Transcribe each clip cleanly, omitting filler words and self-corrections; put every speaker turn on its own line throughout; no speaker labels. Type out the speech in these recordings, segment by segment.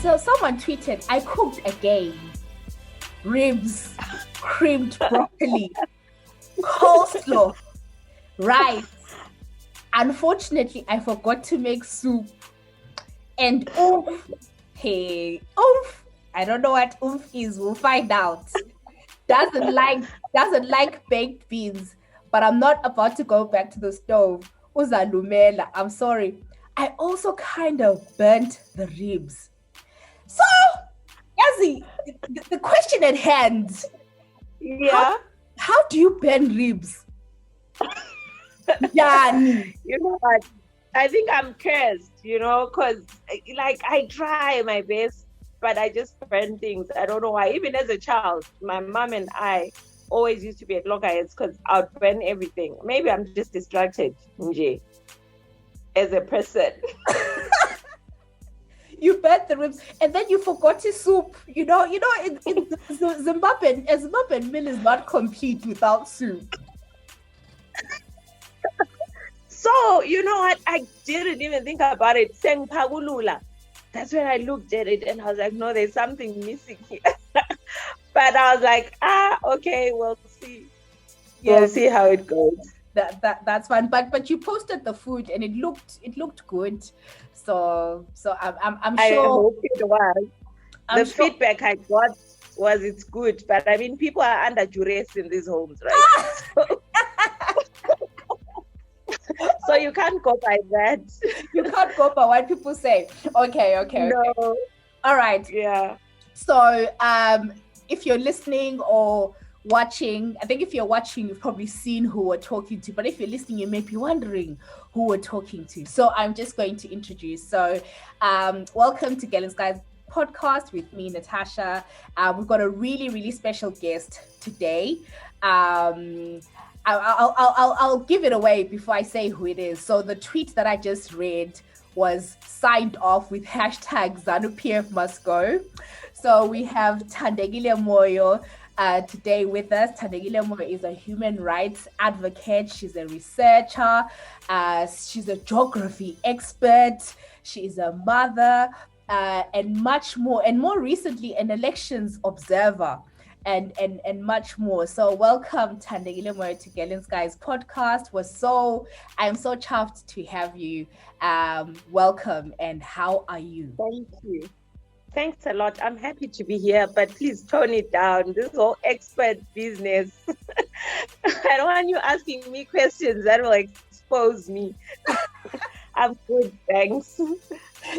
So someone tweeted, I cooked again. Ribs, creamed broccoli, coleslaw, rice. Unfortunately, I forgot to make soup. And oomph. Hey, oomph. I don't know what oomph is. We'll find out. Doesn't like baked beans, but I'm not about to go back to the stove. Uzalumela, I'm sorry. I also kind of burnt the ribs. So, Yazi, the question at hand.
Yeah.
How do you burn ribs? Yani.
You know what? I think I'm cursed, because like I try my best, but I just burn things. I don't know why. Even as a child, my mom and I always used to be at loggerheads because I'd burn everything. Maybe I'm just distracted, Nje, as a person.
You burnt the ribs and then you forgot to soup. In Zimbabwe, a Zimbabwean meal is not complete without soup.
So, you know what? I didn't even think about it. Seng pagulula. That's when I looked at it and I was like, no, there's something missing here. But I was like, okay, we'll see. We'll see how it goes.
That's fine. But you posted the food and it looked good. So I'm sure.
I hope it was. The feedback I got was it's good, but I mean people are under duress in these homes, right? So you can't go by that.
You can't go by what people say. Okay.
No.
All right.
Yeah.
So if you're listening or watching, I think if you're watching, you've probably seen who we're talking to. But if you're listening, you may be wondering who we're talking to. So I'm just going to introduce. So welcome to GIS Podcast with me, Natasha. We've got a really, really special guest today. I'll give it away before I say who it is. So the tweet that I just read was signed off with hashtag ZANU-PF must go. So we have Thandekile Moyo today with us. Thandekile Moyo is a human rights advocate. She's a researcher. She's a geography expert. She is a mother and much more. And more recently, an elections observer. And much more. So welcome, Thandekile Moyo, to GIS Podcast. I'm so chuffed to have you. Welcome, and how are you?
Thank you. Thanks a lot. I'm happy to be here, but please tone it down. This whole expert business. I don't want you asking me questions that will expose me. I'm good, thanks.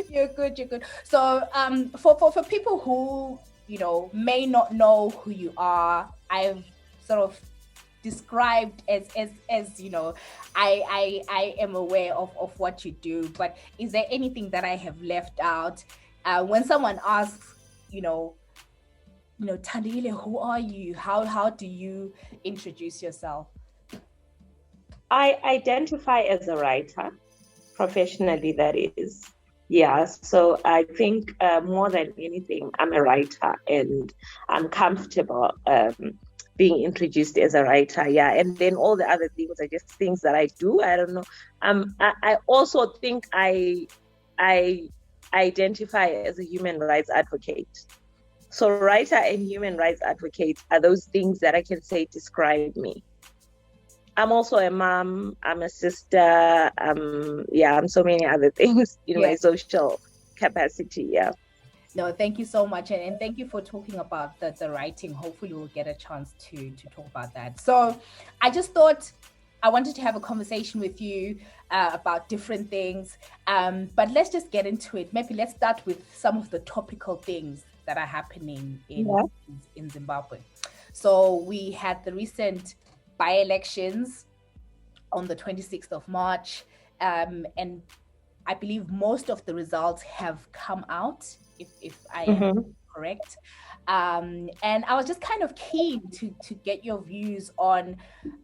You're good. So for people who may not know who you are, I've sort of described as I am aware of what you do, but is there anything that I have left out? When someone asks, Thandekile, who are you? How do you introduce yourself?
I identify as a writer, professionally, that is. Yeah, so I think more than anything, I'm a writer and I'm comfortable being introduced as a writer. Yeah, and then all the other things are just things that I do. I don't know. I also think I identify as a human rights advocate. So writer and human rights advocate are those things that I can say describe me. I'm also a mom, I'm a sister, I'm so many other things in my social capacity, yeah.
No, thank you so much. And thank you for talking about the writing. Hopefully we'll get a chance to talk about that. So I just thought I wanted to have a conversation with you about different things, but let's just get into it. Maybe let's start with some of the topical things that are happening in Zimbabwe. So we had the recent by-elections on the 26th of March, and I believe most of the results have come out, if I am correct. And I was just kind of keen to get your views on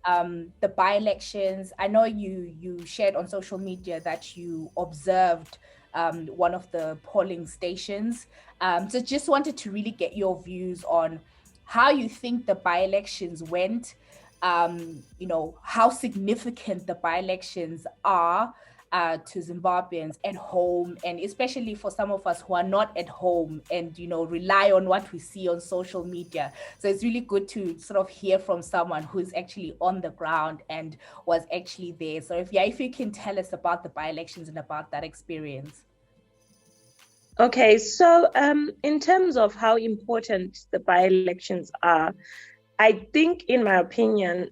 the by-elections. I know you shared on social media that you observed one of the polling stations. So just wanted to really get your views on how you think the by-elections went, how significant the by-elections are, to Zimbabweans at home, and especially for some of us who are not at home and, rely on what we see on social media. So it's really good to sort of hear from someone who's actually on the ground and was actually there. So if you can tell us about the by-elections and about that experience.
Okay, so in terms of how important the by-elections are, I think, in my opinion,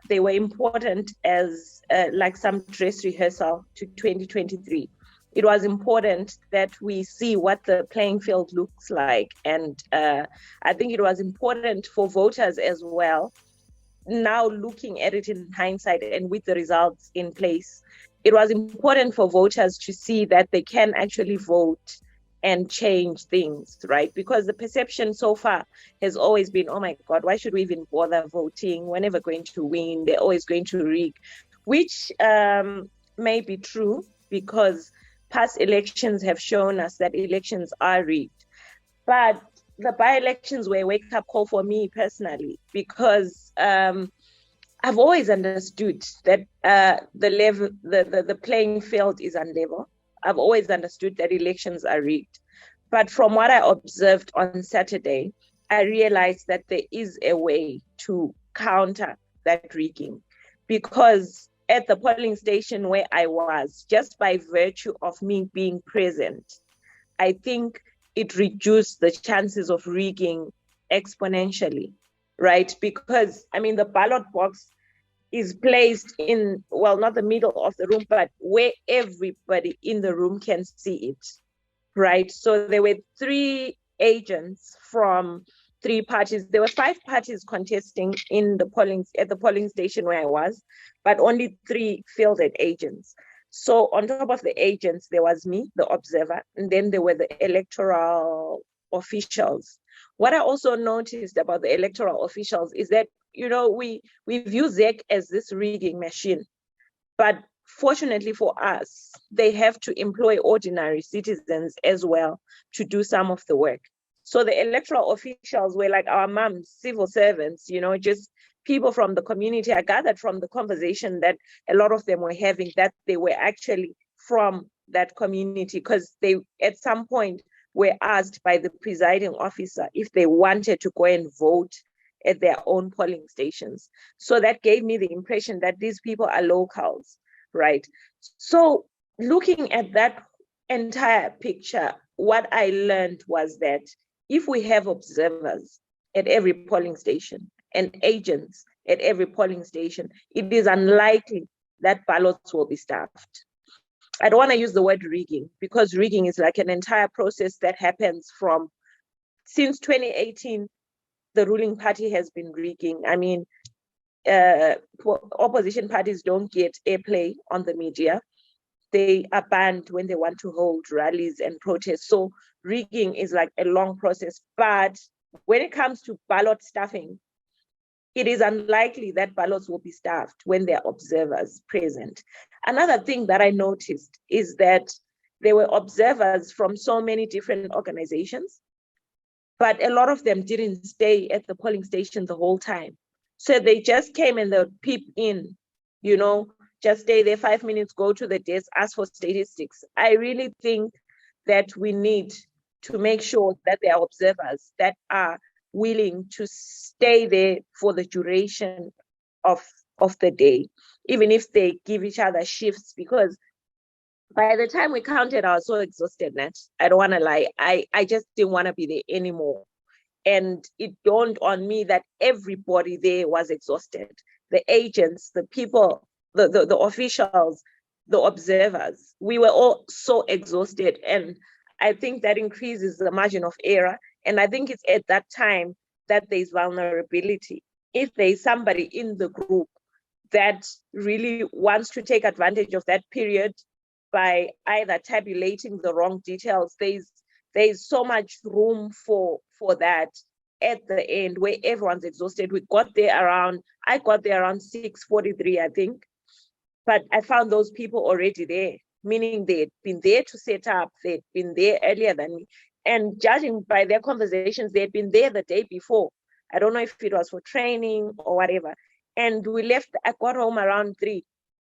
they were important as like some dress rehearsal to 2023. It was important that we see what the playing field looks like. And I think it was important for voters as well. Now looking at it in hindsight and with the results in place, it was important for voters to see that they can actually vote and change things, right? Because the perception so far has always been, oh my God, why should we even bother voting? We're never going to win. They're always going to rig, which may be true, because past elections have shown us that elections are rigged. But the by-elections were a wake-up call for me personally, because I've always understood that the playing field is unlevel. I've always understood that elections are rigged. But from what I observed on Saturday, I realized that there is a way to counter that rigging. Because at the polling station where I was, just by virtue of me being present, I think it reduced the chances of rigging exponentially, right? Because, the ballot box is placed in, well, not the middle of the room, but where everybody in the room can see it, right? So there were 3 agents from 3 parties. There were 5 parties contesting at the polling station where I was, but only 3 fielded agents. So on top of the agents, there was me, the observer, and then there were the electoral officials. What I also noticed about the electoral officials is that, we view ZEC as this rigging machine, but fortunately for us, they have to employ ordinary citizens as well to do some of the work. So the electoral officials were like our moms, civil servants, just people from the community. I gathered from the conversation that a lot of them were having that they were actually from that community, because they at some point were asked by the presiding officer if they wanted to go and vote at their own polling stations. So that gave me the impression that these people are locals, right? So looking at that entire picture, what I learned was that if we have observers at every polling station and agents at every polling station, it is unlikely that ballots will be stuffed. I don't want to use the word rigging, because rigging is like an entire process that happens since 2018. The ruling party has been rigging. Opposition parties don't get airplay on the media. They are banned when they want to hold rallies and protests. So rigging is like a long process. But when it comes to ballot stuffing, it is unlikely that ballots will be stuffed when there are observers present. Another thing that I noticed is that there were observers from so many different organizations, but a lot of them didn't stay at the polling station the whole time. So they just came and they'll peep in, just stay there 5 minutes, go to the desk, ask for statistics. I really think that we need to make sure that there are observers that are willing to stay there for the duration of the day, even if they give each other shifts, because by the time we counted, I was so exhausted, Nat. I don't want to lie. I just didn't want to be there anymore. And it dawned on me that everybody there was exhausted. The agents, the people, the officials, the observers, we were all so exhausted. And I think that increases the margin of error. And I think it's at that time that there's vulnerability. If there's somebody in the group that really wants to take advantage of that period by either tabulating the wrong details, there's so much room for that at the end, where everyone's exhausted. I got there around 6:43, I think. But I found those people already there, meaning they'd been there to set up, they'd been there earlier than me. And judging by their conversations, they'd been there the day before. I don't know if it was for training or whatever. And we left, I got home around 3.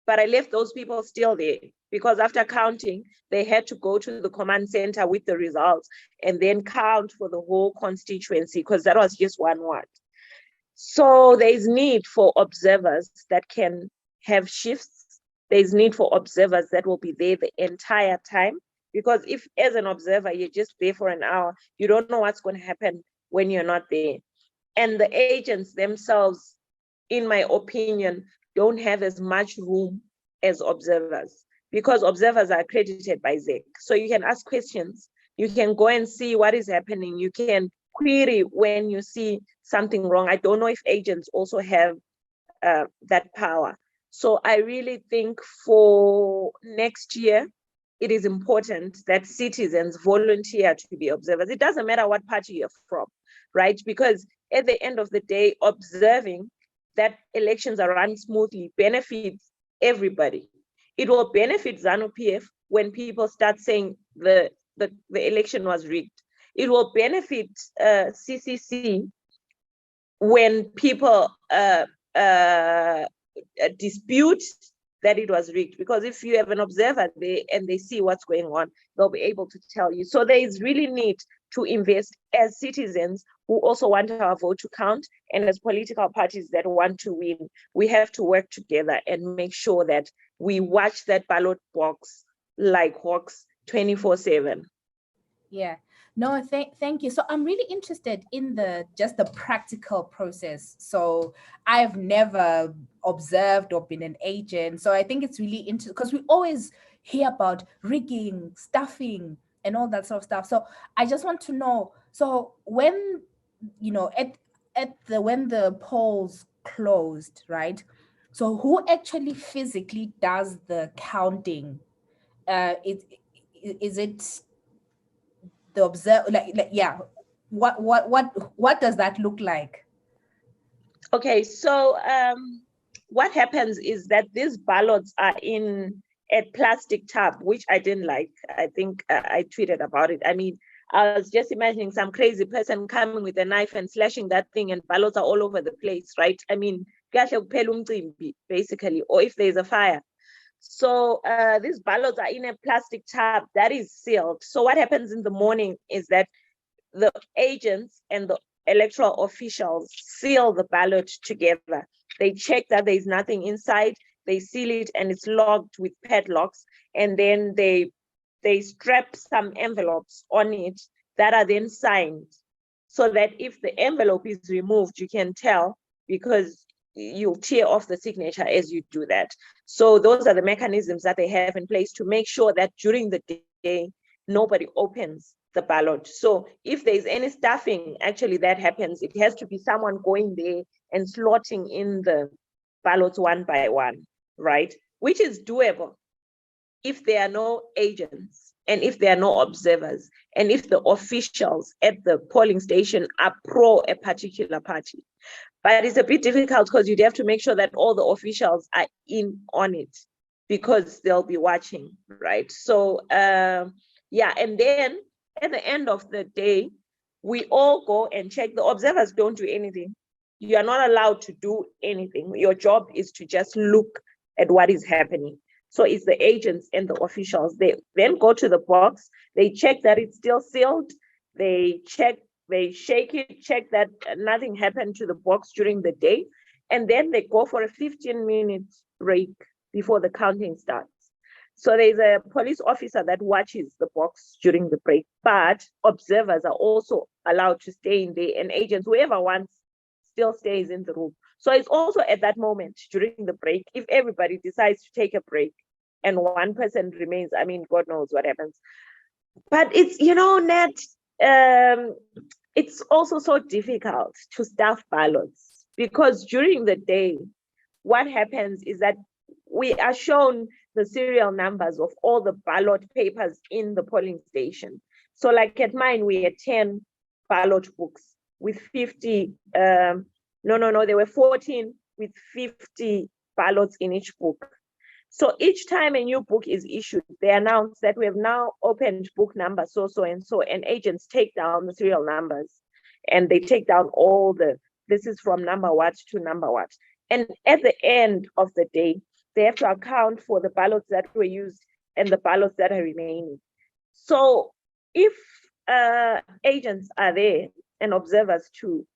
But I left those people still there because after counting, they had to go to the command center with the results and then count for the whole constituency because that was just one ward. So there's need for observers that can have shifts. There's need for observers that will be there the entire time. Because if as an observer, you're just there for an hour, you don't know what's going to happen when you're not there. And the agents themselves, in my opinion, don't have as much room as observers because observers are accredited by ZEC. So you can ask questions, you can go and see what is happening, you can query when you see something wrong. I don't know if agents also have that power. So I really think for next year, it is important that citizens volunteer to be observers. It doesn't matter what party you're from, right? Because at the end of the day, observing that elections are run smoothly benefits everybody. It will benefit ZANU-PF when people start saying the election was rigged. It will benefit CCC when people dispute that it was rigged, because if you have an observer there and they see what's going on, they'll be able to tell you. So there is really need to invest as citizens who also want our vote to count, and as political parties that want to win. We have to work together and make sure that we watch that ballot box like hawks 24/7.
Yeah. No, thank you. So I'm really interested in the practical process. So I've never observed or been an agent. So I think it's really interesting because we always hear about rigging, stuffing, and all that sort of stuff. So I just want to know, so when, when the polls closed, right? So who actually physically does the counting? Is it the observe yeah, what does that look like?
Okay, so what happens is that these ballots are in a plastic tub, which I didn't like. I think I tweeted about it. I mean, I was just imagining some crazy person coming with a knife and slashing that thing, and ballots are all over the place, right? I mean, basically, or if there's a fire. So these ballots are in a plastic tub that is sealed. So what happens in the morning is that the agents and the electoral officials seal the ballot together. They check that there's nothing inside, they seal it, and it's locked with padlocks, and then they strap some envelopes on it that are then signed, so that if the envelope is removed, you can tell, because you'll tear off the signature as you do that. So those are the mechanisms that they have in place to make sure that during the day, nobody opens the ballot. So if there's any stuffing, actually that happens, it has to be someone going there and slotting in the ballots one by one, right? Which is doable if there are no agents and if there are no observers and if the officials at the polling station are pro a particular party. But it's a bit difficult because you'd have to make sure that all the officials are in on it because they'll be watching, right? So yeah, and then at the end of the day, we all go and check. The observers don't do anything. You are not allowed to do anything. Your job is to just look at what is happening. So it's the agents and the officials. They then go to the box, they check that it's still sealed, they check, they shake it, check that nothing happened to the box during the day, and then they go for a 15-minute break before the counting starts. So there's a police officer that watches the box during the break, but observers are also allowed to stay in there, and agents, whoever wants, still stays in the room. So it's also at that moment during the break, if everybody decides to take a break and one person remains, I mean, God knows what happens. But it's, Nat, it's also so difficult to stuff ballots because during the day, what happens is that we are shown the serial numbers of all the ballot papers in the polling station. So like at mine, we had 10 ballot books with 50, there were 14 with 50 ballots in each book. So each time a new book is issued, they announce that we have now opened book number so and so, and agents take down the serial numbers and they take down all this is from number what to number what. And at the end of the day, they have to account for the ballots that were used and the ballots that are remaining. So if agents are there and observers too,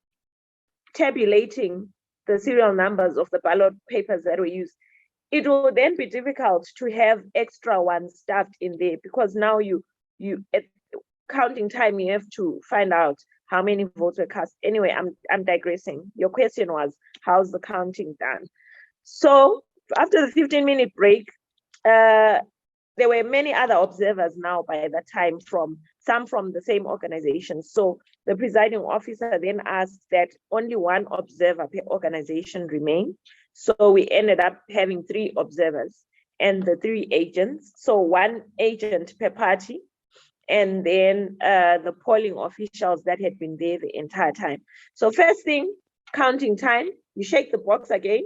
tabulating the serial numbers of the ballot papers that were used, it will then be difficult to have extra ones stuffed in there, because now you at counting time, you have to find out how many votes were cast. Anyway, I'm digressing. Your question was, how's the counting done? So after the 15-minute break, there were many other observers now by that time, some from the same organization. So the presiding officer then asked that only one observer per organization remain. So we ended up having 3 observers and the 3 agents. So 1 agent per party, and then the polling officials that had been there the entire time. So first thing, counting time, you shake the box again,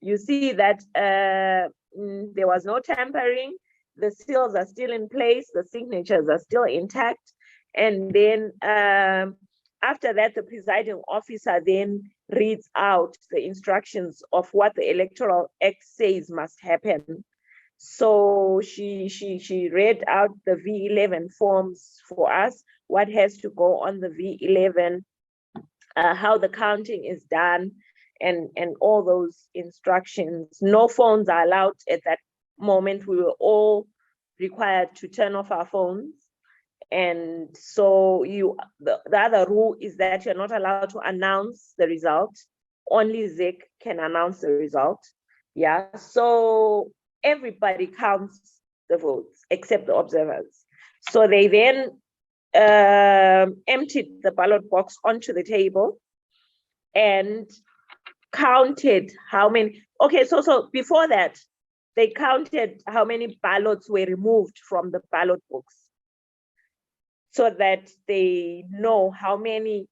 you see that there was no tampering, the seals are still in place, the signatures are still intact. And then after that, the presiding officer then reads out the instructions of what the Electoral Act says must happen. So she read out the V11 forms for us, what has to go on the V11, how the counting is done, and all those instructions. No phones are allowed at that moment. We were all required to turn off our phones. And so the other rule is that you're not allowed to announce the result. Only ZEC can announce the result. Yeah, so everybody counts the votes except the observers. So they then emptied the ballot box onto the table and counted how many. Okay, so before that, they counted how many ballots were removed from the ballot box, so that they know how many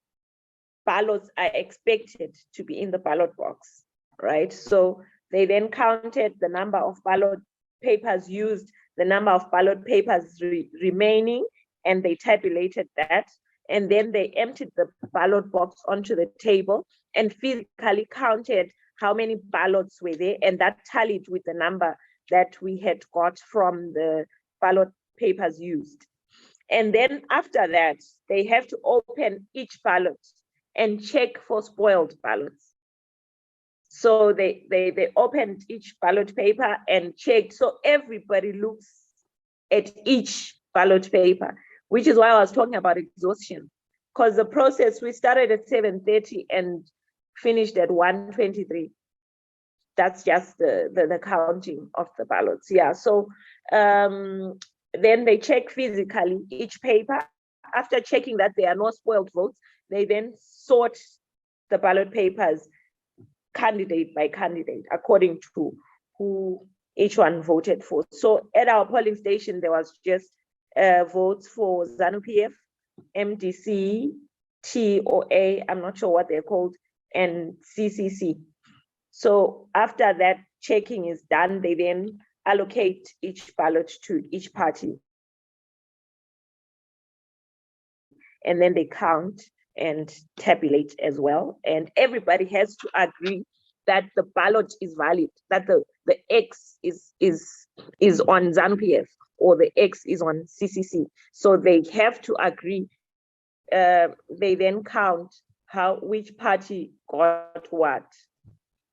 ballots are expected to be in the ballot box, right? So they then counted the number of ballot papers used, the number of ballot papers remaining, and they tabulated that. And then they emptied the ballot box onto the table and physically counted how many ballots were there, and that tallied with the number that we had got from the ballot papers used. And then after that, they have to open each ballot and check for spoiled ballots. So they opened each ballot paper and checked. So everybody looks at each ballot paper, which is why I was talking about exhaustion. Because the process, we started at 7:30 and finished at 1:23. That's just the counting of the ballots. Yeah. So then they check physically each paper. After checking that there are no spoiled votes, they then sort the ballot papers candidate by candidate according to who each one voted for. So at our polling station, there was just votes for ZANU-PF, MDC, T or A, I'm not sure what they're called, and CCC. So after that checking is done, they then allocate each ballot to each party. And then they count and tabulate as well. And everybody has to agree that the ballot is valid, that the X is on ZANU-PF or the X is on CCC. So they have to agree. They then count which party got what.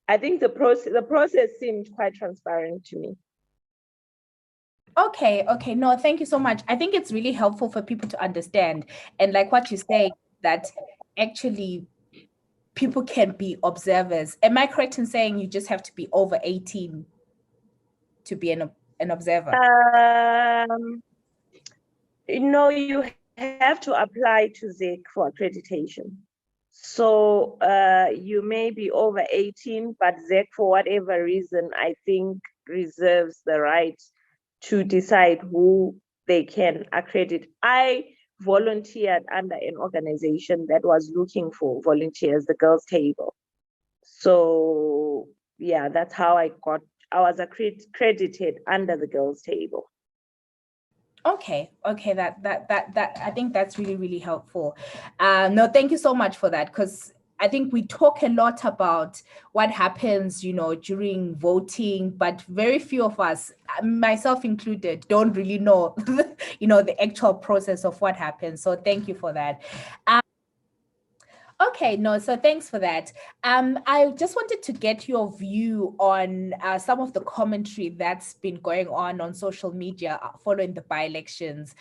I think the process seemed quite transparent to me.
Okay. No, thank you so much. I think it's really helpful for people to understand. And like what you say, that actually people can be observers. Am I correct in saying you just have to be over 18 to be an observer?
No, you have to apply to ZEC for accreditation. So you may be over 18, but ZEC, for whatever reason, I think reserves the right to decide who they can accredit. I volunteered under an organization that was looking for volunteers, the Girls Table. So yeah, that's how I was accredited under the Girls Table.
Okay, that I think that's really, really helpful. No, thank you so much for that, because I think we talk a lot about what happens, during voting, but very few of us, myself included, don't really know, the actual process of what happens. So thank you for that. Okay, no, so thanks for that. I just wanted to get your view on some of the commentary that's been going on social media following the by-elections,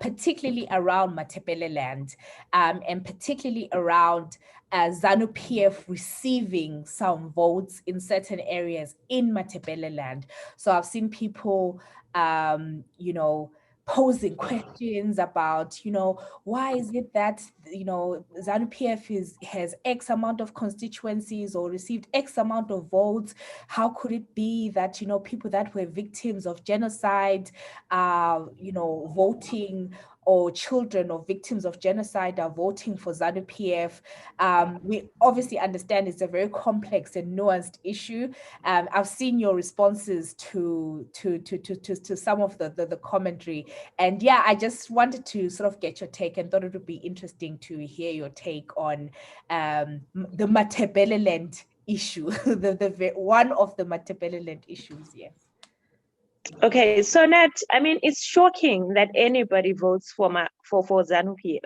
particularly around Matebeleland, and particularly around ZANU-PF receiving some votes in certain areas in Matebeleland. So I've seen people, posing questions about, why is it that, ZANU-PF has X amount of constituencies or received X amount of votes? How could it be that, people that were victims of genocide are, voting, or children of victims of genocide are voting for ZANU-PF? We obviously understand it's a very complex and nuanced issue. I've seen your responses to some of the commentary, and yeah, I just wanted to sort of get your take, and thought it would be interesting to hear your take on the Matebeleland issue, the one of the Matebeleland issues. Yes.
Okay, so Nat, I mean, it's shocking that anybody votes for ZANU-PF,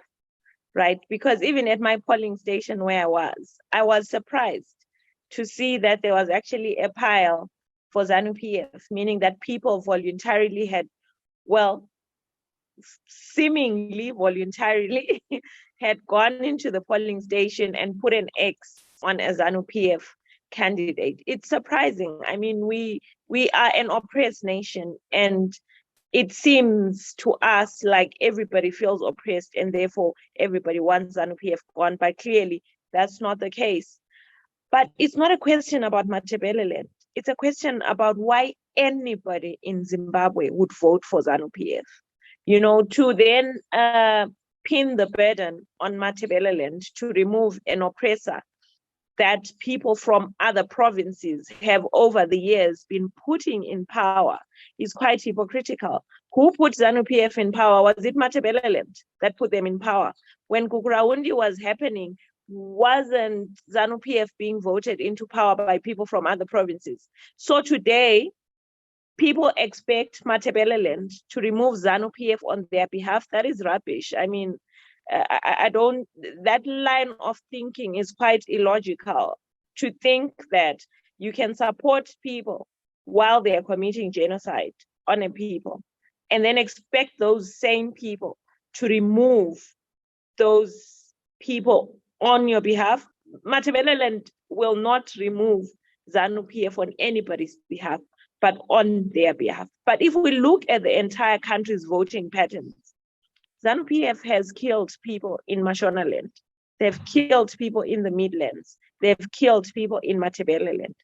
right? Because even at my polling station where I was surprised to see that there was actually a pile for ZANU-PF, meaning that people voluntarily seemingly voluntarily had gone into the polling station and put an X on a ZANU-PF candidate. It's surprising. I mean, we are an oppressed nation, and it seems to us like everybody feels oppressed, and therefore everybody wants ZANU-PF gone, but clearly that's not the case. But it's not a question about Matebeleland. It's a question about why anybody in Zimbabwe would vote for ZANU-PF. To then pin the burden on Matebeleland to remove an oppressor that people from other provinces have over the years been putting in power is quite hypocritical. Who put ZANU-PF in power? Was it Matebeleland that put them in power? When Gukurahundi was happening, wasn't ZANU-PF being voted into power by people from other provinces? So today, people expect Matebeleland to remove ZANU-PF on their behalf. That is rubbish. I mean, I don't, that line of thinking is quite illogical, to think that you can support people while they are committing genocide on a people and then expect those same people to remove those people on your behalf. Matebeleland will not remove ZANU-PF on anybody's behalf, but on their behalf. But if we look at the entire country's voting patterns, ZANU-PF has killed people in Mashonaland. They've killed people in the Midlands. They've killed people in Matebeleland.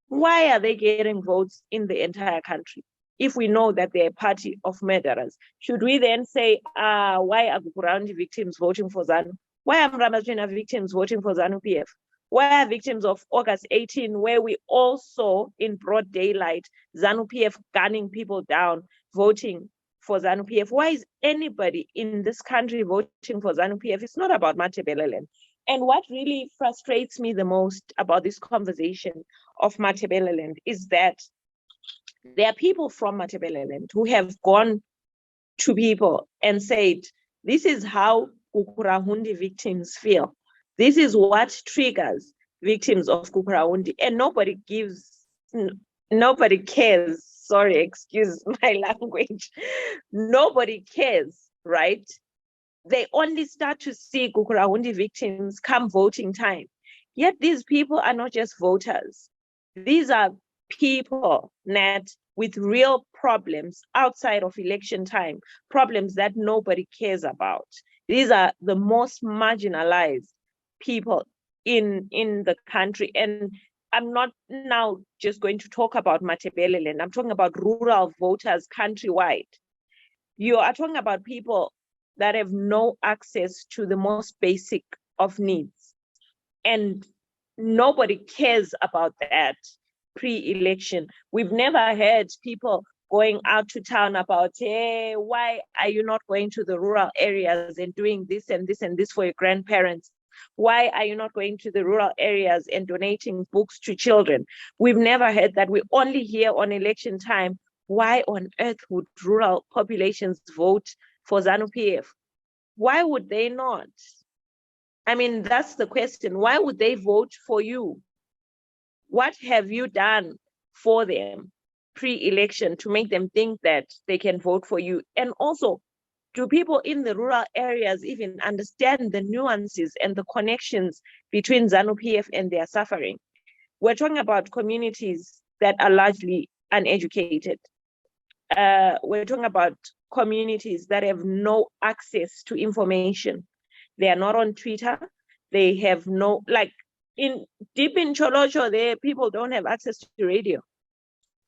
Why are they getting votes in the entire country if we know that they're a party of murderers? Should we then say, why are Gukurahundi victims voting for ZANU? Why are Mramazwina victims voting for ZANU-PF? Why are victims of August 18, where we all saw in broad daylight ZANU-PF gunning people down, voting for ZANU-PF? Why is anybody in this country voting for ZANU-PF? It's not about Matebeleland. And what really frustrates me the most about this conversation of Matebeleland is that there are people from Matebeleland who have gone to people and said, this is how Gukurahundi victims feel. This is what triggers victims of Gukurahundi. And nobody cares. Sorry, excuse my language. Nobody cares, right? They only start to see Gukurahundi victims come voting time. Yet these people are not just voters. These are people, Nat, with real problems outside of election time, problems that nobody cares about. These are the most marginalized people in the country. And I'm not now just going to talk about Matebeleland. I'm talking about rural voters countrywide. You are talking about people that have no access to the most basic of needs. And nobody cares about that pre-election. We've never heard people going out to town about, hey, why are you not going to the rural areas and doing this and this and this for your grandparents? Why are you not going to the rural areas and donating books to children? We've never heard that. We only hear on election time. Why on earth would rural populations vote for ZANU-PF? Why would they not? I mean, that's the question. Why would they vote for you? What have you done for them pre-election to make them think that they can vote for you? And also, do people in the rural areas even understand the nuances and the connections between ZANU-PF and their suffering? We're talking about communities that are largely uneducated. We're talking about communities that have no access to information. They are not on Twitter. They have no, like, deep in Cholocho, there people don't have access to radio.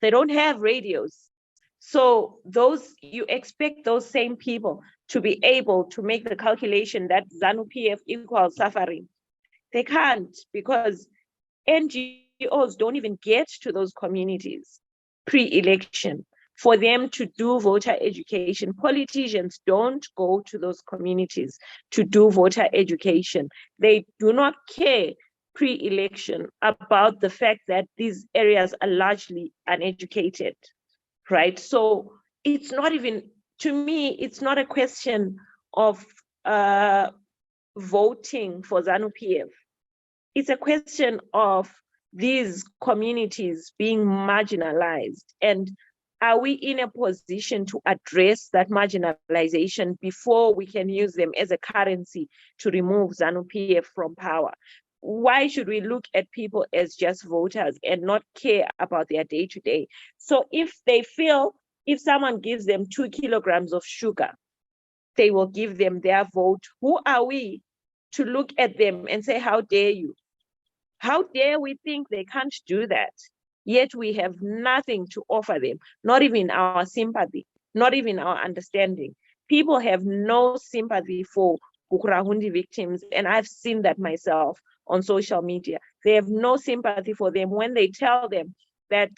They don't have radios. So you expect those same people to be able to make the calculation that ZANU-PF equals suffering. They can't, because NGOs don't even get to those communities pre-election for them to do voter education. Politicians don't go to those communities to do voter education. They do not care pre-election about the fact that these areas are largely uneducated, right? So it's not even, to me, it's not a question of voting for ZANU-PF. It's a question of these communities being marginalized. And are we in a position to address that marginalization before we can use them as a currency to remove ZANU-PF from power? Why should we look at people as just voters and not care about their day-to-day? So if they feel, if someone gives them 2 kilograms of sugar, they will give them their vote. Who are we to look at them and say, how dare you? How dare we think they can't do that? Yet we have nothing to offer them, not even our sympathy, not even our understanding. People have no sympathy for Bukurahundi victims, and I've seen that myself on social media. They have no sympathy for them when they tell them that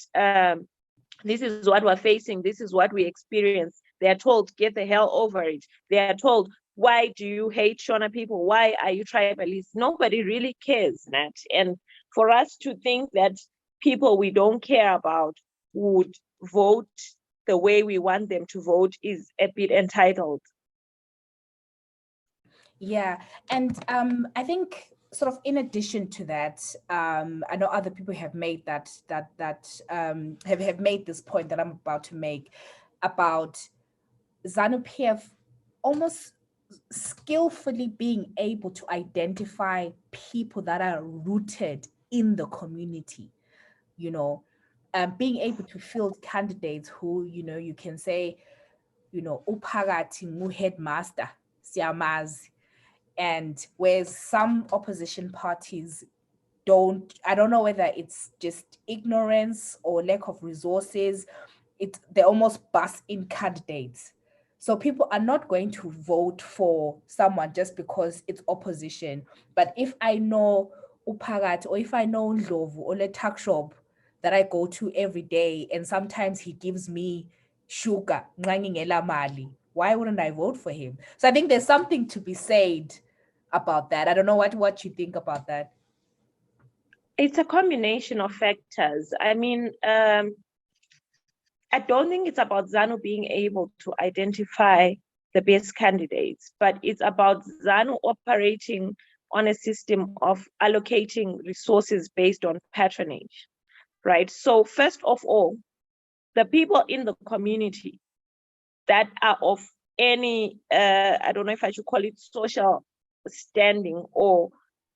this is what we're facing, this is what we experience. They are told, get the hell over it. They are told, why do you hate Shona people? Why are you tribalist? Nobody really cares, Nat. And for us to think that people we don't care about would vote the way we want them to vote is a bit entitled.
Yeah, and I think sort of in addition to that, I know other people have made have made this point that I'm about to make about ZANU-PF almost skillfully being able to identify people that are rooted in the community, you know, being able to field candidates who, you know, you can say, you know, uphakathi ngu headmaster siyamazi. And whereas some opposition parties I don't know whether it's just ignorance or lack of resources, they almost bust in candidates. So people are not going to vote for someone just because it's opposition. But if I know Upagat, or if I know Ndlovu or the tuck shop that I go to every day, and sometimes he gives me sugar, why wouldn't I vote for him? So I think there's something to be said about that. I don't know what you think about that.
It's a combination of factors. I mean, I don't think it's about ZANU being able to identify the best candidates, but it's about ZANU operating on a system of allocating resources based on patronage, right? So first of all, the people in the community that are of any, I don't know if I should call it social standing, or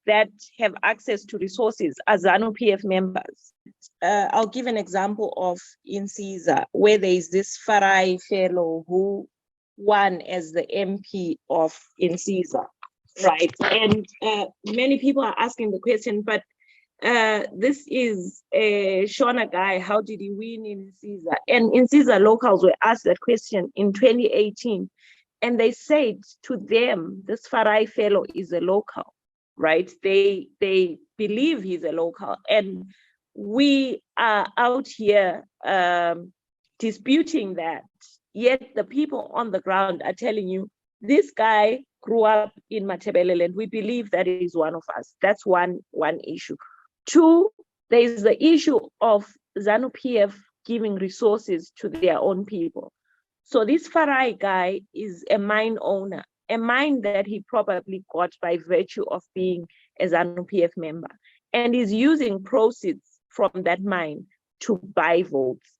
that have access to resources as ZANU-PF members. I'll give an example of in Caesar, where there is this Farai fellow who won as the MP of in Caesar, right? And many people are asking the question, but this is a Shona guy, how did he win in Caesar? And in Caesar, locals were asked that question in 2018, and they said to them, this Farai fellow is a local, right? They believe he's a local, and we are out here disputing that. Yet the people on the ground are telling you this guy grew up in Matebeleland. We believe that is one of us. That's one issue. Two, there is the issue of ZANU-PF giving resources to their own people. So this Farai guy is a mine owner, a mine that he probably got by virtue of being a ZANU-PF member, and is using proceeds from that mine to buy votes,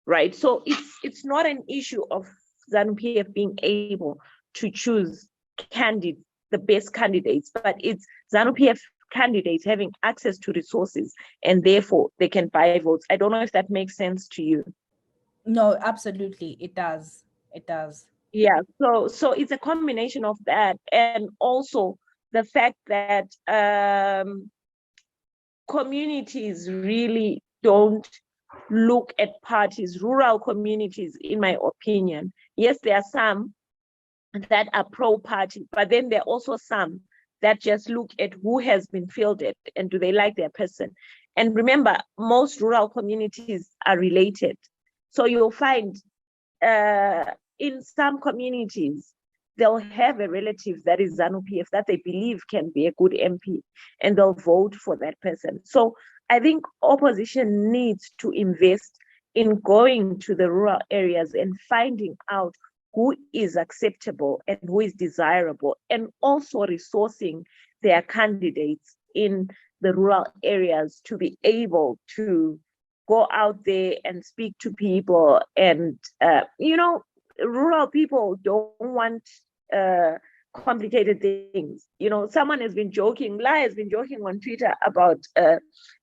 right? So it's not an issue of ZANU-PF being able to choose the best candidates, but it's ZANU-PF candidates having access to resources, and therefore they can buy votes. I don't know if that makes sense to you.
No, absolutely, it does. It does.
Yeah, so it's a combination of that, and also the fact that communities really don't look at parties, rural communities, in my opinion. Yes, there are some that are pro-party, but then there are also some that just look at who has been fielded and do they like their person. And remember, most rural communities are related. So you'll find in some communities, they'll have a relative that is ZANU-PF that they believe can be a good MP, and they'll vote for that person. So I think opposition needs to invest in going to the rural areas and finding out who is acceptable and who is desirable, and also resourcing their candidates in the rural areas to be able to go out there and speak to people. And, rural people don't want complicated things. Someone has been joking, Lai has been joking on Twitter about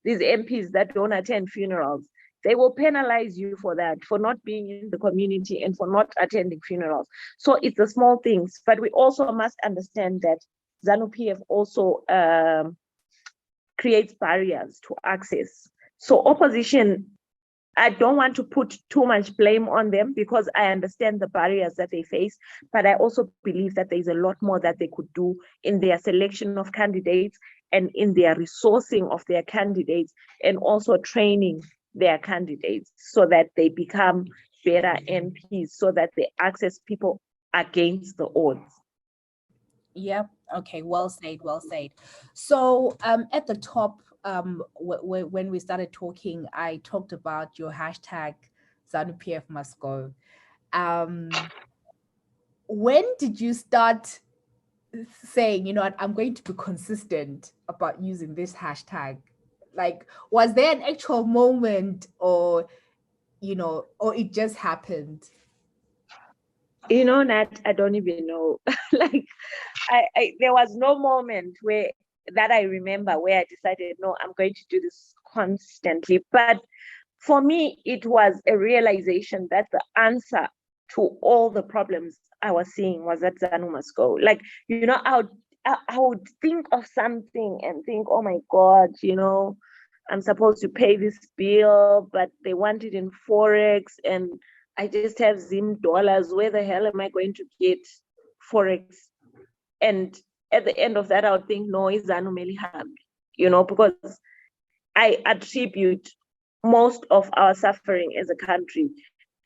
these MPs that don't attend funerals. They will penalize you for that, for not being in the community and for not attending funerals. So it's the small things, but we also must understand that ZANU-PF also creates barriers to access. So opposition, I don't want to put too much blame on them because I understand the barriers that they face, but I also believe that there's a lot more that they could do in their selection of candidates and in their resourcing of their candidates, and also training their candidates so that they become better MPs, so that they access people against the odds.
Yeah. Okay. Well said. Well said. So at the top, when we started talking, I talked about your hashtag ZANU-PF must go. When did you start saying, I'm going to be consistent about using this hashtag? Like, was there an actual moment, or or it just happened?
Nat, I don't even know. Like, there was no moment that I remember where I decided, no, I'm going to do this constantly. But for me, it was a realization that the answer to all the problems I was seeing was that ZANU must go. Like, I would think of something and think, oh my God, I'm supposed to pay this bill, but they want it in Forex, and I just have Zim dollars. Where the hell am I going to get Forex? And at the end of that, I would think, no, it's ZANU Meliham, because I attribute most of our suffering as a country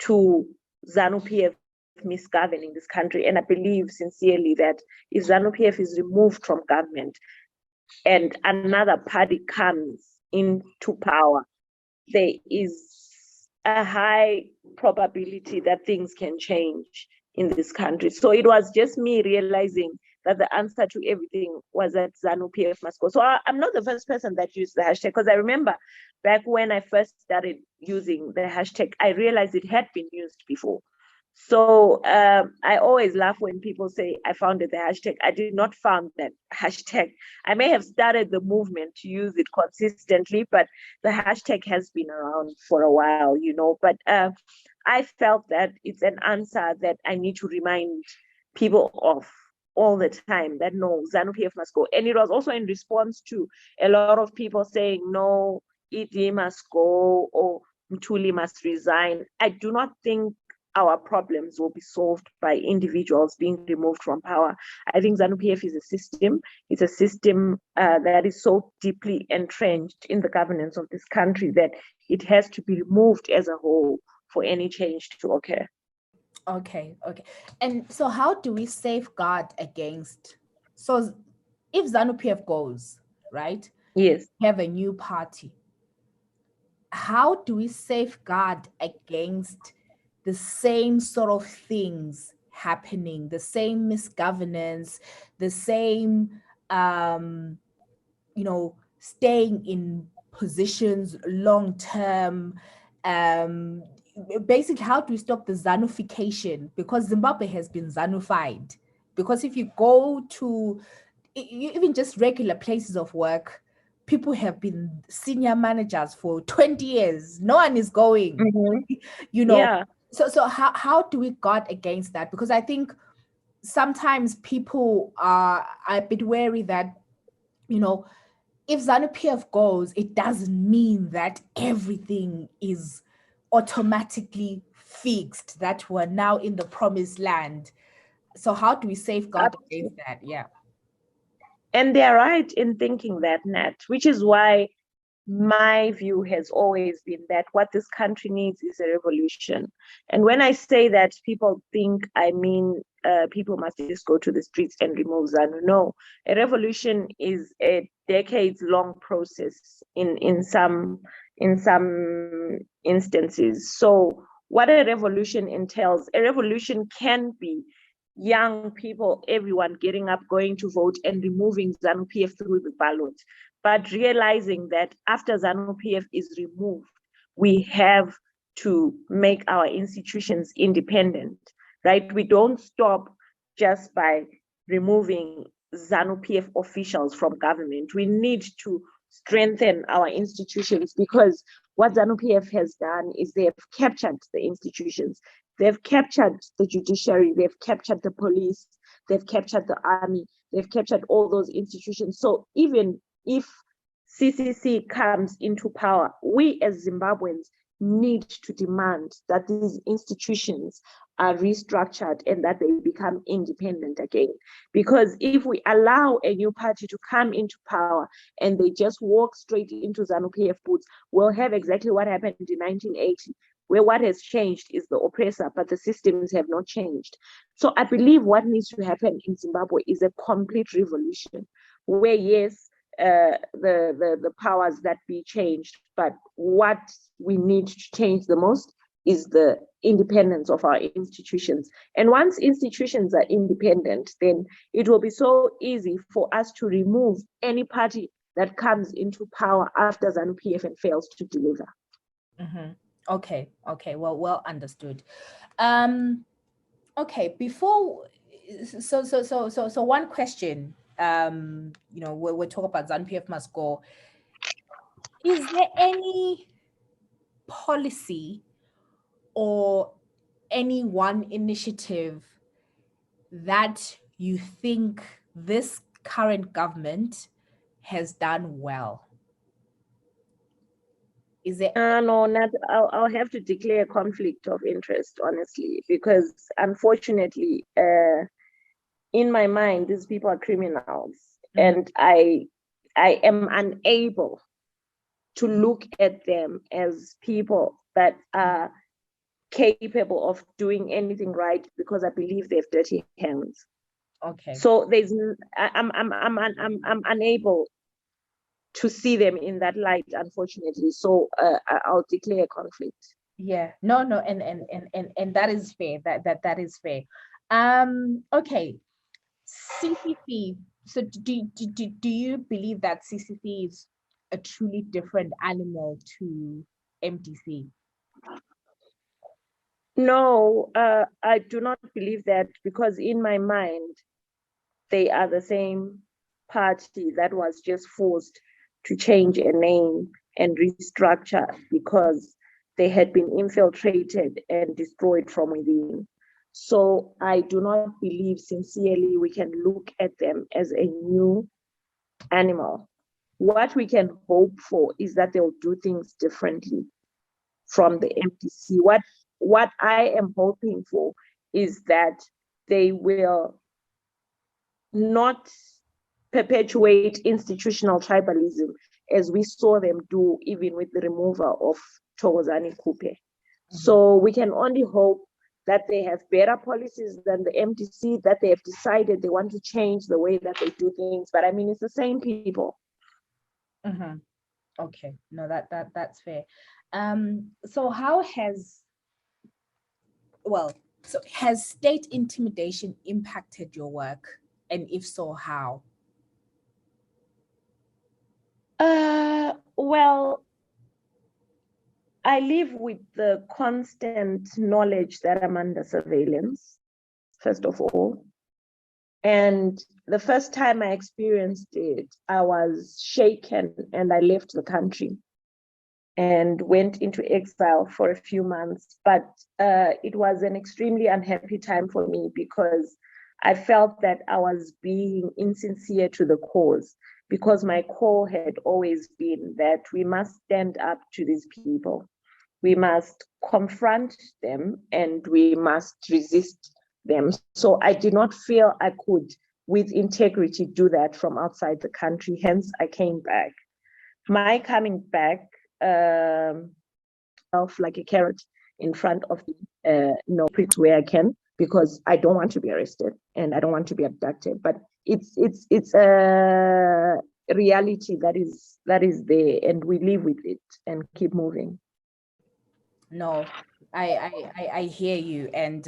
to ZANU-PF misgoverning this country. And I believe sincerely that if ZANU-PF is removed from government and another party comes into power, there is a high probability that things can change in this country. So it was just me realizing that the answer to everything was that ZANU-PF must go. So I'm not the first person that used the hashtag, because I remember back when I first started using the hashtag, I realized it had been used before. So I always laugh when people say I founded the hashtag. I did not found that hashtag. I may have started the movement to use it consistently, but the hashtag has been around for a while, But I felt that it's an answer that I need to remind people of all the time, that no, ZANU-PF must go. And it was also in response to a lot of people saying, no, ED must go or Mthuli must resign. I do not think our problems will be solved by individuals being removed from power. I think ZANU-PF is a system. It's a system that is so deeply entrenched in the governance of this country that it has to be removed as a whole for any change to occur.
Okay. And so how do we safeguard against, so if ZANU-PF goes, right,
Yes.
have a new party, how do we safeguard against the same sort of things happening, the same misgovernance, the same, staying in positions long term? Um, Basically, how do we stop the Zanufication? Because Zimbabwe has been Zanufied. Because if you go to even just regular places of work, people have been senior managers for 20 years. No one is going,
Mm-hmm.
you know.
Yeah.
So how do we guard against that? Because I think sometimes people are a bit wary that, if ZANU-PF goes, it doesn't mean that everything is automatically fixed, that we're now in the promised land. So how do we safeguard against that? Yeah.
And they're right in thinking that, Nat, which is why my view has always been that what this country needs is a revolution. And when I say that, people think I mean people must just go to the streets and remove ZANU. No, a revolution is a decades-long process in some instances. So what a revolution entails, a revolution can be young people, everyone getting up, going to vote and removing ZANU-PF through the ballot. But realizing that after ZANU-PF is removed, we have to make our institutions independent, right? We don't stop just by removing ZANU-PF officials from government. We need to strengthen our institutions, because what ZANU-PF has done is they have captured the institutions. They've captured the judiciary, they've captured the police, they've captured the army, they've captured all those institutions. So even if CCC comes into power, we as Zimbabweans need to demand that these institutions are restructured and that they become independent again. Because if we allow a new party to come into power and they just walk straight into ZANU-PF boots, we'll have exactly what happened in 1980, where what has changed is the oppressor, but the systems have not changed. So I believe what needs to happen in Zimbabwe is a complete revolution, where yes, the powers that be changed, but what we need to change the most is the independence of our institutions. And once institutions are independent, then it will be so easy for us to remove any party that comes into power after ZANU-PF and fails to deliver.
Mm-hmm. Okay. Well understood. Okay. Before, so one question. We're talking about ZANU-PF must go. Is there any policy or any one initiative that you think this current government has done well? Is it?
No, not. I'll have to declare a conflict of interest, honestly, because unfortunately, in my mind, these people are criminals, and I am unable to look at them as people that are capable of doing anything right, because I believe they have dirty hands.
Okay.
So I'm unable to see them in that light, unfortunately. So I'll declare a conflict.
Yeah. No, and that is fair. That is fair. Okay. CCC. So do you believe that CCC is a truly different animal to MDC?
No, I do not believe that, because in my mind, they are the same party that was just forced to change a name and restructure because they had been infiltrated and destroyed from within. So I do not believe sincerely we can look at them as a new animal. What we can hope for is that they'll do things differently from the MDC. What I am hoping for is that they will not perpetuate institutional tribalism as we saw them do even with the removal of Thokozani Kupe. So we can only hope that they have better policies than the MDC, that they have decided they want to change the way that they do things. But I mean, it's the same people.
Mm-hmm. Okay, no, that's fair. So has state intimidation impacted your work, and if so, how?
Well, I live with the constant knowledge that I'm under surveillance, first of all. And the first time I experienced it, I was shaken and I left the country and went into exile for a few months. But it was an extremely unhappy time for me because I felt that I was being insincere to the cause, because my call had always been that we must stand up to these people. We must confront them and we must resist them. So I did not feel I could, with integrity, do that from outside the country. Hence, I came back. My coming back, like a carrot in front of no pricks where I can, because I don't want to be arrested and I don't want to be abducted. But it's a reality that is there, and we live with it and keep moving.
No, I hear you, and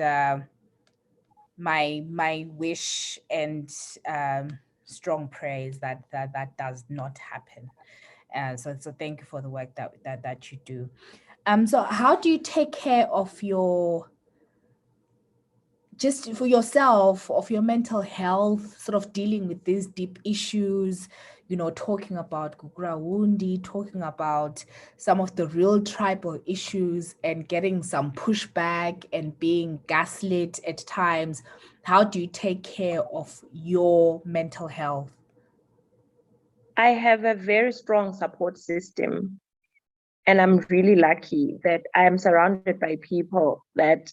my wish and strong praise that does not happen. So thank you for the work that you do. So how do you take care of just for yourself, of your mental health, sort of dealing with these deep issues, talking about Gugrawundi, talking about some of the real tribal issues and getting some pushback and being gaslit at times? How do you take care of your mental health?
I have a very strong support system, and I'm really lucky that I am surrounded by people that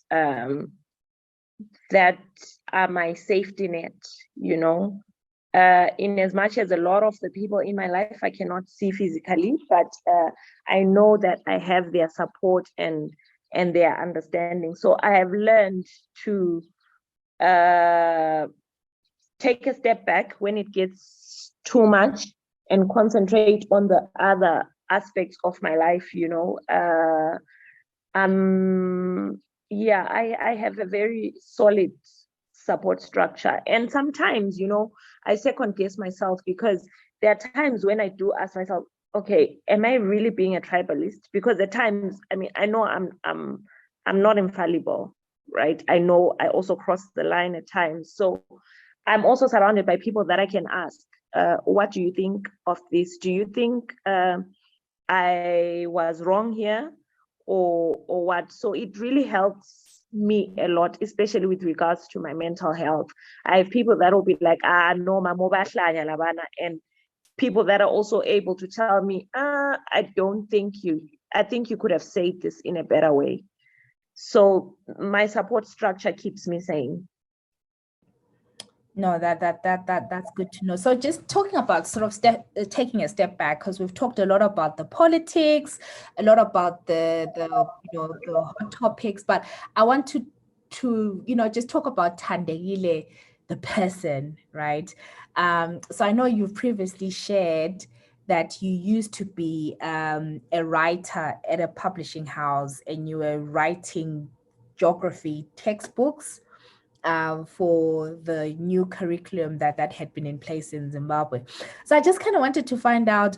that are my safety net, in as much as a lot of the people in my life I cannot see physically, but I know that I have their support and their understanding. So I have learned to take a step back when it gets too much and concentrate on the other aspects of my life. I have a very solid support structure. And sometimes, I second guess myself, because there are times when I do ask myself, okay, am I really being a tribalist? Because at times, I know I'm not infallible, right? I know I also cross the line at times. So I'm also surrounded by people that I can ask, what do you think of this? Do you think I was wrong here, or what? So it really helps me a lot, especially with regards to my mental health. I have people that will be like, no, and people that are also able to tell me, I think you could have said this in a better way. So my support structure keeps me sane.
No, that's good to know. So just talking about sort of taking a step back, because we've talked a lot about the politics, a lot about the hot topics, but I want to just talk about Thandekile, the person, right? So I know you've previously shared that you used to be a writer at a publishing house, and you were writing geography textbooks for the new curriculum that had been in place in Zimbabwe. So I just kind of wanted to find out,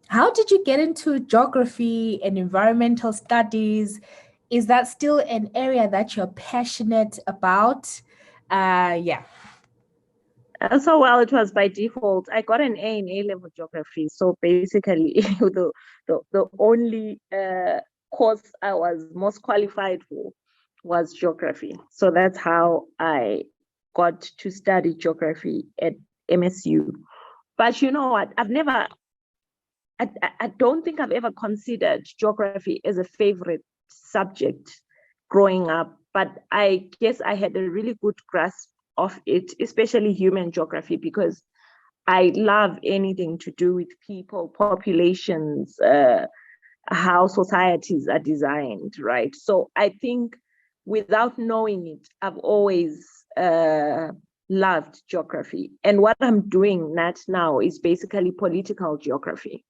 how did you get into geography and environmental studies? Is that still an area that you're passionate about? Yeah.
So, well, it was by default. I got an A in A-level geography. So basically, the only course I was most qualified for was geography. So that's how I got to study geography at MSU. But you know what? I don't think I've ever considered geography as a favorite subject growing up. But I guess I had a really good grasp of it, especially human geography, because I love anything to do with people, populations, how societies are designed, right? So I think without knowing it, I've always loved geography. And what I'm doing now is basically political geography.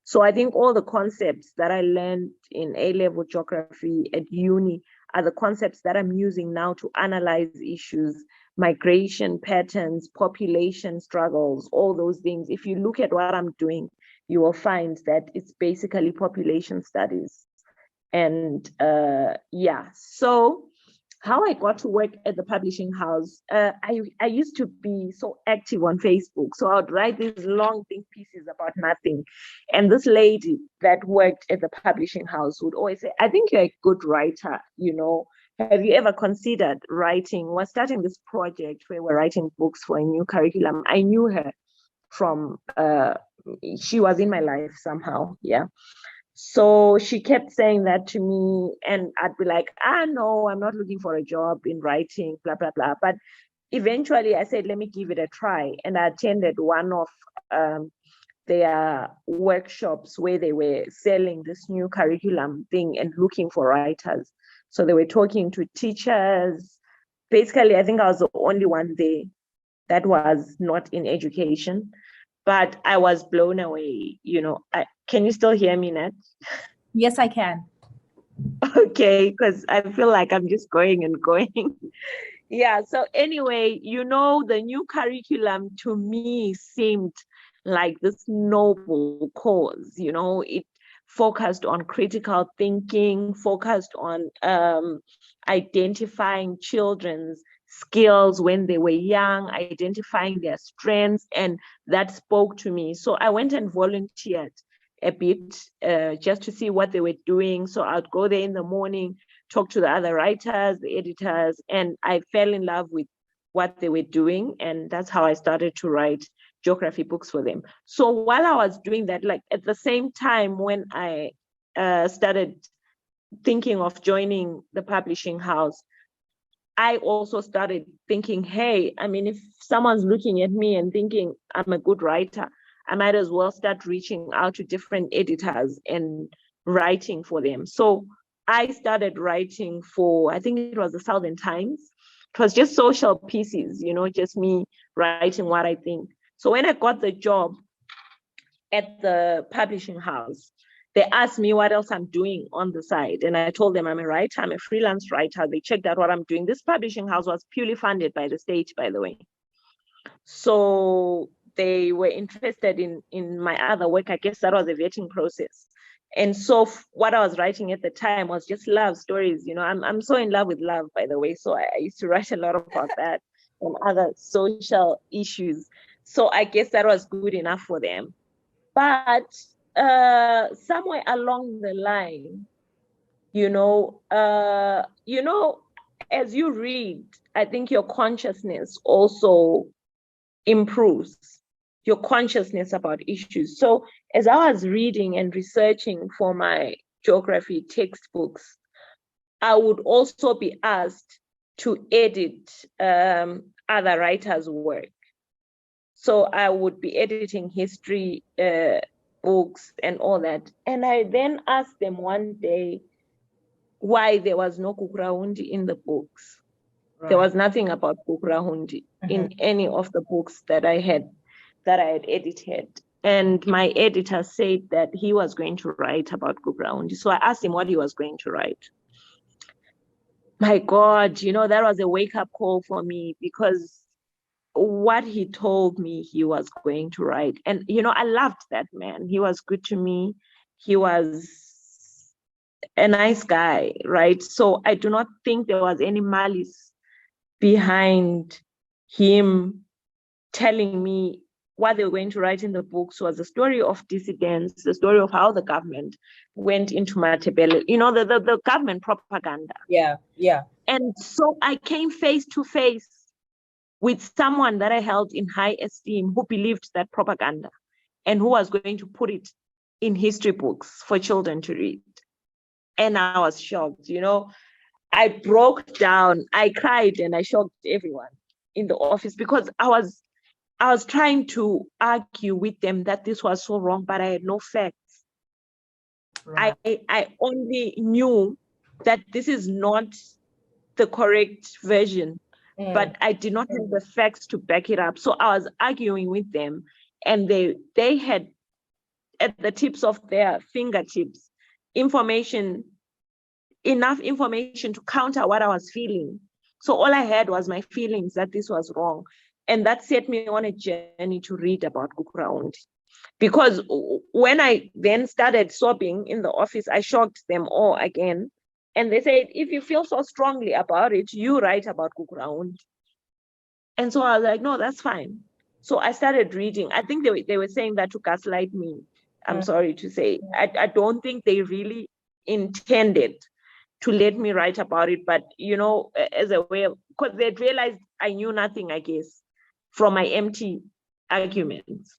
So I think all the concepts that I learned in A-level geography at uni are the concepts that I'm using now to analyze issues, migration patterns, population struggles, all those things. If you look at what I'm doing, you will find that it's basically population studies. And so how I got to work at the publishing house, I used to be so active on Facebook. So I would write these long think pieces about nothing. And this lady that worked at the publishing house would always say, I think you're a good writer, Have you ever considered writing? We're starting this project where we're writing books for a new curriculum. I knew her from, she was in my life somehow, yeah. So she kept saying that to me, and I'd be like, no, I'm not looking for a job in writing, blah, blah, blah. But eventually I said, let me give it a try. And I attended one of their workshops where they were selling this new curriculum thing and looking for writers. So they were talking to teachers. Basically, I think I was the only one there that was not in education. But I was blown away, can you still hear me, Nat?
Yes, I can.
Okay, because I feel like I'm just going and going. Yeah, so anyway, the new curriculum to me seemed like this noble cause, it focused on critical thinking, focused on identifying children's skills when they were young, identifying their strengths, and that spoke to me. So I went and volunteered a bit just to see what they were doing. So I'd go there in the morning, talk to the other writers, the editors, and I fell in love with what they were doing. And that's how I started to write geography books for them. So while I was doing that, like at the same time when I started thinking of joining the publishing house, I also started thinking, hey, if someone's looking at me and thinking I'm a good writer, I might as well start reaching out to different editors and writing for them. So I started writing for, I think it was the Southern Times. It was just social pieces, just me writing what I think. So when I got the job at the publishing house, they asked me what else I'm doing on the side. And I told them I'm a writer, I'm a freelance writer. They checked out what I'm doing. This publishing house was purely funded by the state, by the way. So they were interested in my other work. I guess that was a vetting process. And so what I was writing at the time was just love stories. I'm so in love with love, by the way. So I used to write a lot about that and other social issues. So I guess that was good enough for them. But somewhere along the line, as you read, I think your consciousness also improves, your consciousness about issues. So as I was reading and researching for my geography textbooks, I would also be asked to edit other writers' work. So I would be editing history books and all that. And I then asked them one day why there was no Kukrahundi in the books. Right. There was nothing about Kukrahundi in any of the books that I had edited. And my editor said that he was going to write about Kukrahundi. So I asked him what he was going to write. My God, that was a wake-up call for me, because what he told me he was going to write. And, I loved that man. He was good to me. He was a nice guy, right? So I do not think there was any malice behind him telling me what they were going to write in the books was the story of dissidents, the story of how the government went into Matebeleland, the government propaganda.
Yeah.
And so I came face to face with someone that I held in high esteem, who believed that propaganda and who was going to put it in history books for children to read. And I was shocked, I broke down, I cried, and I shocked everyone in the office, because I was trying to argue with them that this was so wrong, but I had no facts. Right. I only knew that this is not the correct version, but I did not have the facts to back it up. So I was arguing with them, and they had at the tips of their fingertips enough information to counter what I was feeling. So all I had was my feelings that this was wrong. And that set me on a journey to read about Gukuraundi. Because when I then started sobbing in the office, I shocked them all again. And they said, if you feel so strongly about it, you write about Gukuraundi. And so I was like, no, that's fine. So I started reading. I think they were saying that to gaslight me. I'm sorry to say. I don't think they really intended to let me write about it, but as a way of, because they'd realized I knew nothing, I guess, from my empty arguments.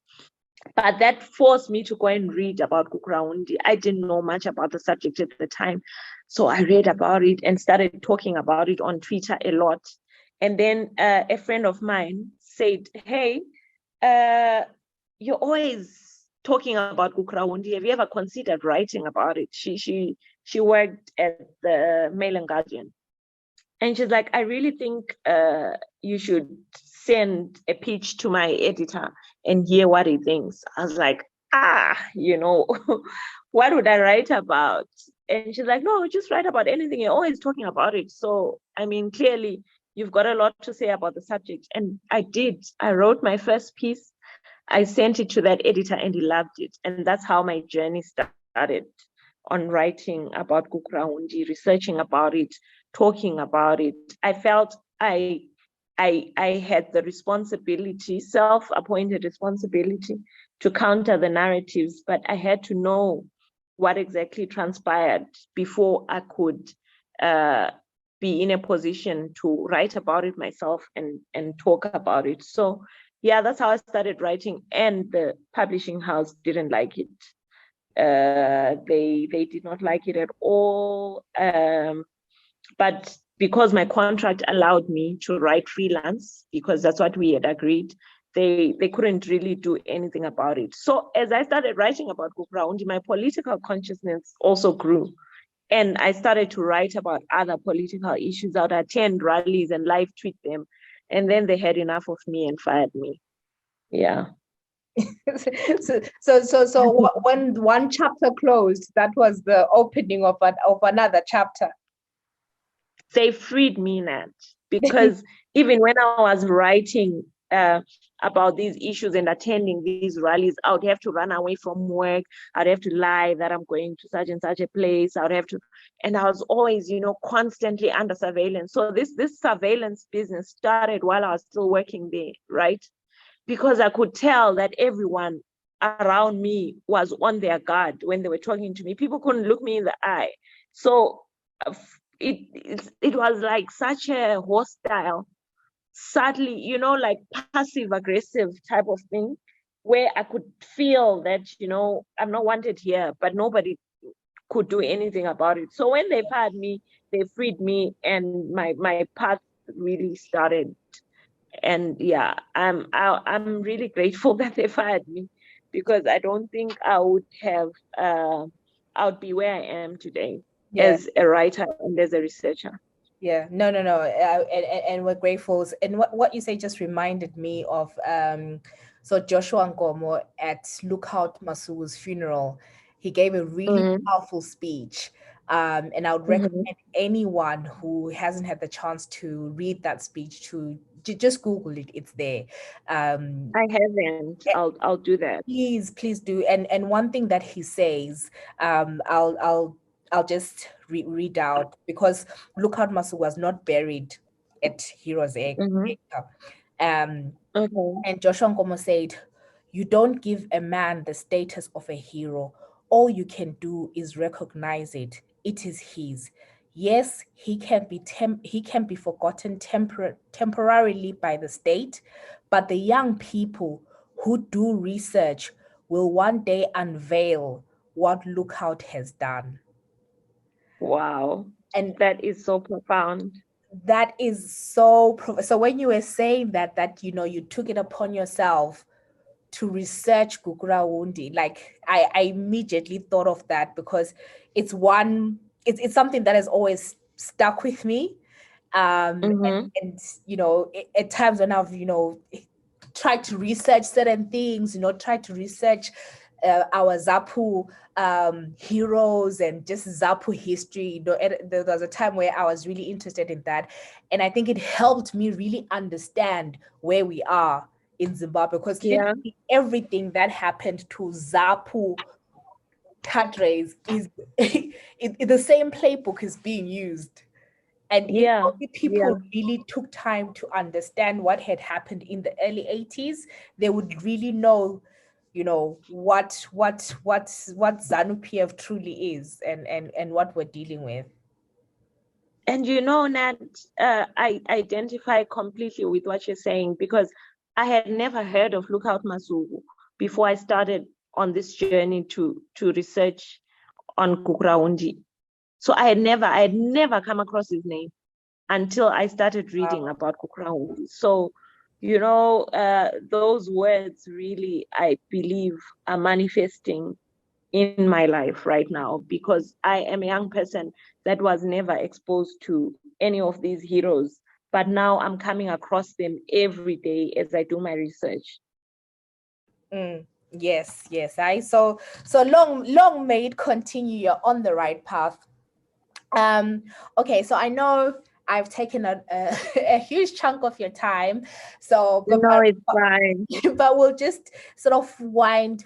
But that forced me to go and read about Gukuraundi. I didn't know much about the subject at the time. So I read about it and started talking about it on Twitter a lot. And then a friend of mine said, hey, you're always talking about Gukuraundi. Have you ever considered writing about it? She worked at the Mail and Guardian. And she's like, I really think you should send a pitch to my editor and hear what he thinks. I was like, what would I write about? And she's like, no, just write about anything. You're always talking about it. So, I mean, clearly you've got a lot to say about the subject. And I did. I wrote my first piece. I sent it to that editor and he loved it. And that's how my journey started on writing about Gukuraundi, researching about it, talking about it. I felt I had the responsibility, self-appointed responsibility to counter the narratives, but I had to know what exactly transpired before I could be in a position to write about it myself and talk about it. So yeah, that's how I started writing, and the publishing house didn't like it. They did not like it at all. But because my contract allowed me to write freelance, because that's what we had agreed, they couldn't really do anything about it. So as I started writing about Gukuraundi, my political consciousness also grew. And I started to write about other political issues. I would attend rallies and live tweet them. And then they had enough of me and fired me. Yeah.
So when one chapter closed, that was the opening of another chapter.
They freed me, Nat, because even when I was writing about these issues and attending these rallies, I would have to run away from work. I'd have to lie that I'm going to such and such a place. And I was always, constantly under surveillance. So this surveillance business started while I was still working there, right? Because I could tell that everyone around me was on their guard when they were talking to me. People couldn't look me in the eye. So it was like such a hostile, sadly, like passive aggressive type of thing, where I could feel that, I'm not wanted here, but nobody could do anything about it. So when they fired me, they freed me, and my path really started. And yeah, I'm really grateful that they fired me, because I don't think I would be where I am today as a writer and as a researcher.
Yeah, no. And we're grateful. And what you say just reminded me of so Joshua Nkomo at Lookout Masu's funeral. He gave a really powerful speech. And I would recommend anyone who hasn't had the chance to read that speech to just Google it. It's there.
I haven't. I'll do that.
Please do. And one thing that he says, I'll just read out, because Lookout Masu was not buried at Heroes Egg. And Joshua Nkomo said, you don't give a man the status of a hero. All you can do is recognize it. It is his. Yes, he can be forgotten temporarily by the state, but the young people who do research will one day unveil what Lookout has done.
Wow. And that is so profound.
That is so when you were saying that you took it upon yourself to research Gukuraundi, like I immediately thought of that, because it's something that has always stuck with me. And at times when I've tried to research certain things, tried to research our Zapu heroes and just Zapu history. There was a time where I was really interested in that, and I think it helped me really understand where we are in Zimbabwe, because literally everything that happened to Zapu cadres is the same playbook is being used. And if only people really took time to understand what had happened in the early 80s, they would really know, what ZANU-PF truly is and what we're dealing with.
And Nat, I identify completely with what you're saying, because I had never heard of Lookout Masuku before I started on this journey to research on Kukuraundi. So I had never come across his name until I started reading about Kukuraundi. So, those words really, I believe, are manifesting in my life right now, because I am a young person that was never exposed to any of these heroes, but now I'm coming across them every day as I do my research.
Yes. So long may it continue. You're on the right path. Okay, so I know I've taken a huge chunk of your time, so
it's fine.
But we'll just sort of wind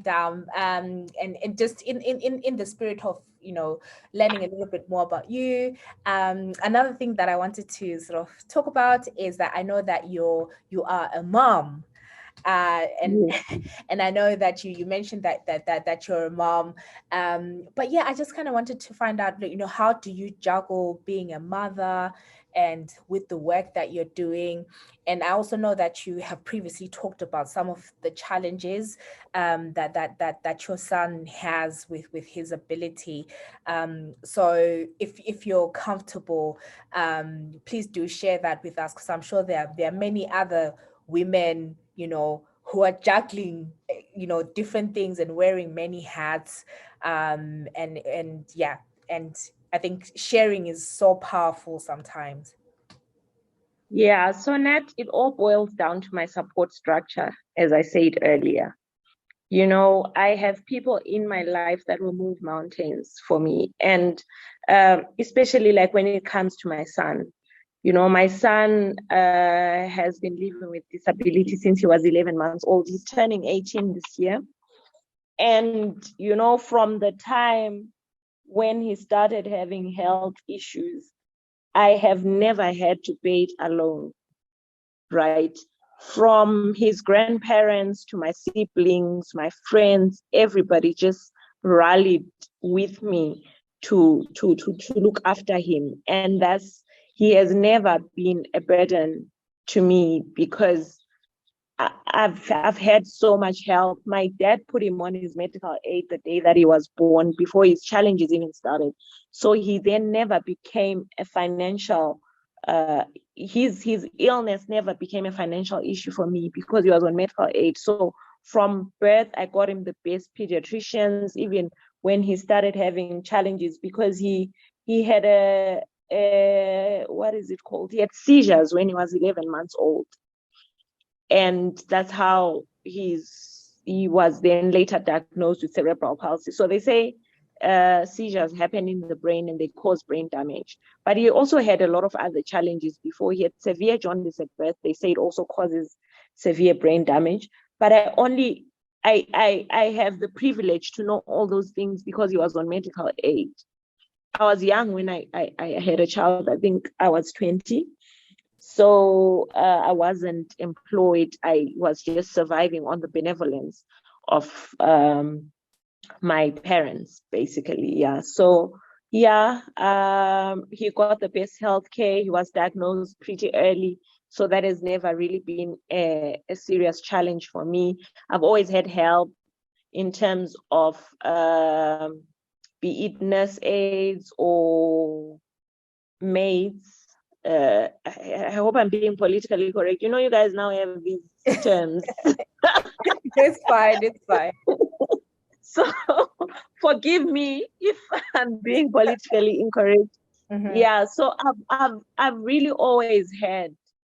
down, and just in the spirit of learning a little bit more about you. Another thing that I wanted to sort of talk about is that I know that you are a mom. And I know that you mentioned that you're a mom, but yeah, I just kind of wanted to find out, how do you juggle being a mother and with the work that you're doing? And I also know that you have previously talked about some of the challenges that your son has with his ability. So if you're comfortable, please do share that with us, because I'm sure there are many other women who are juggling different things and wearing many hats, and I think sharing is so powerful sometimes.
So Nat, it all boils down to my support structure, as I said earlier. I have people in my life that will move mountains for me, and especially like when it comes to my son. My son has been living with disability since he was 11 months old. He's turning 18 this year. And, from the time when he started having health issues, I have never had to pay it alone, right? From his grandparents to my siblings, my friends, everybody just rallied with me to look after him. And he has never been a burden to me, because I've had so much help. My dad put him on his medical aid the day that he was born, before his challenges even started. So he then never became a financial, his illness never became a financial issue for me, because he was on medical aid. So from birth, I got him the best pediatricians, even when he started having challenges, because he had what is it called? He had seizures when he was 11 months old. And that's how he was then later diagnosed with cerebral palsy. So they say seizures happen in the brain and they cause brain damage. But he also had a lot of other challenges before. He had severe jaundice at birth. They say it also causes severe brain damage. But I have the privilege to know all those things because he was on medical aid. I was young when I had a child. I think I was 20. So I wasn't employed. I was just surviving on the benevolence of my parents, basically. So he got the best health care. He was diagnosed pretty early. So that has never really been a serious challenge for me. I've always had help in terms of be it nurse aides or maids. I hope I'm being politically correct. You guys now have these terms.
It's fine.
So forgive me if I'm being politically incorrect. Yeah, so I've really always had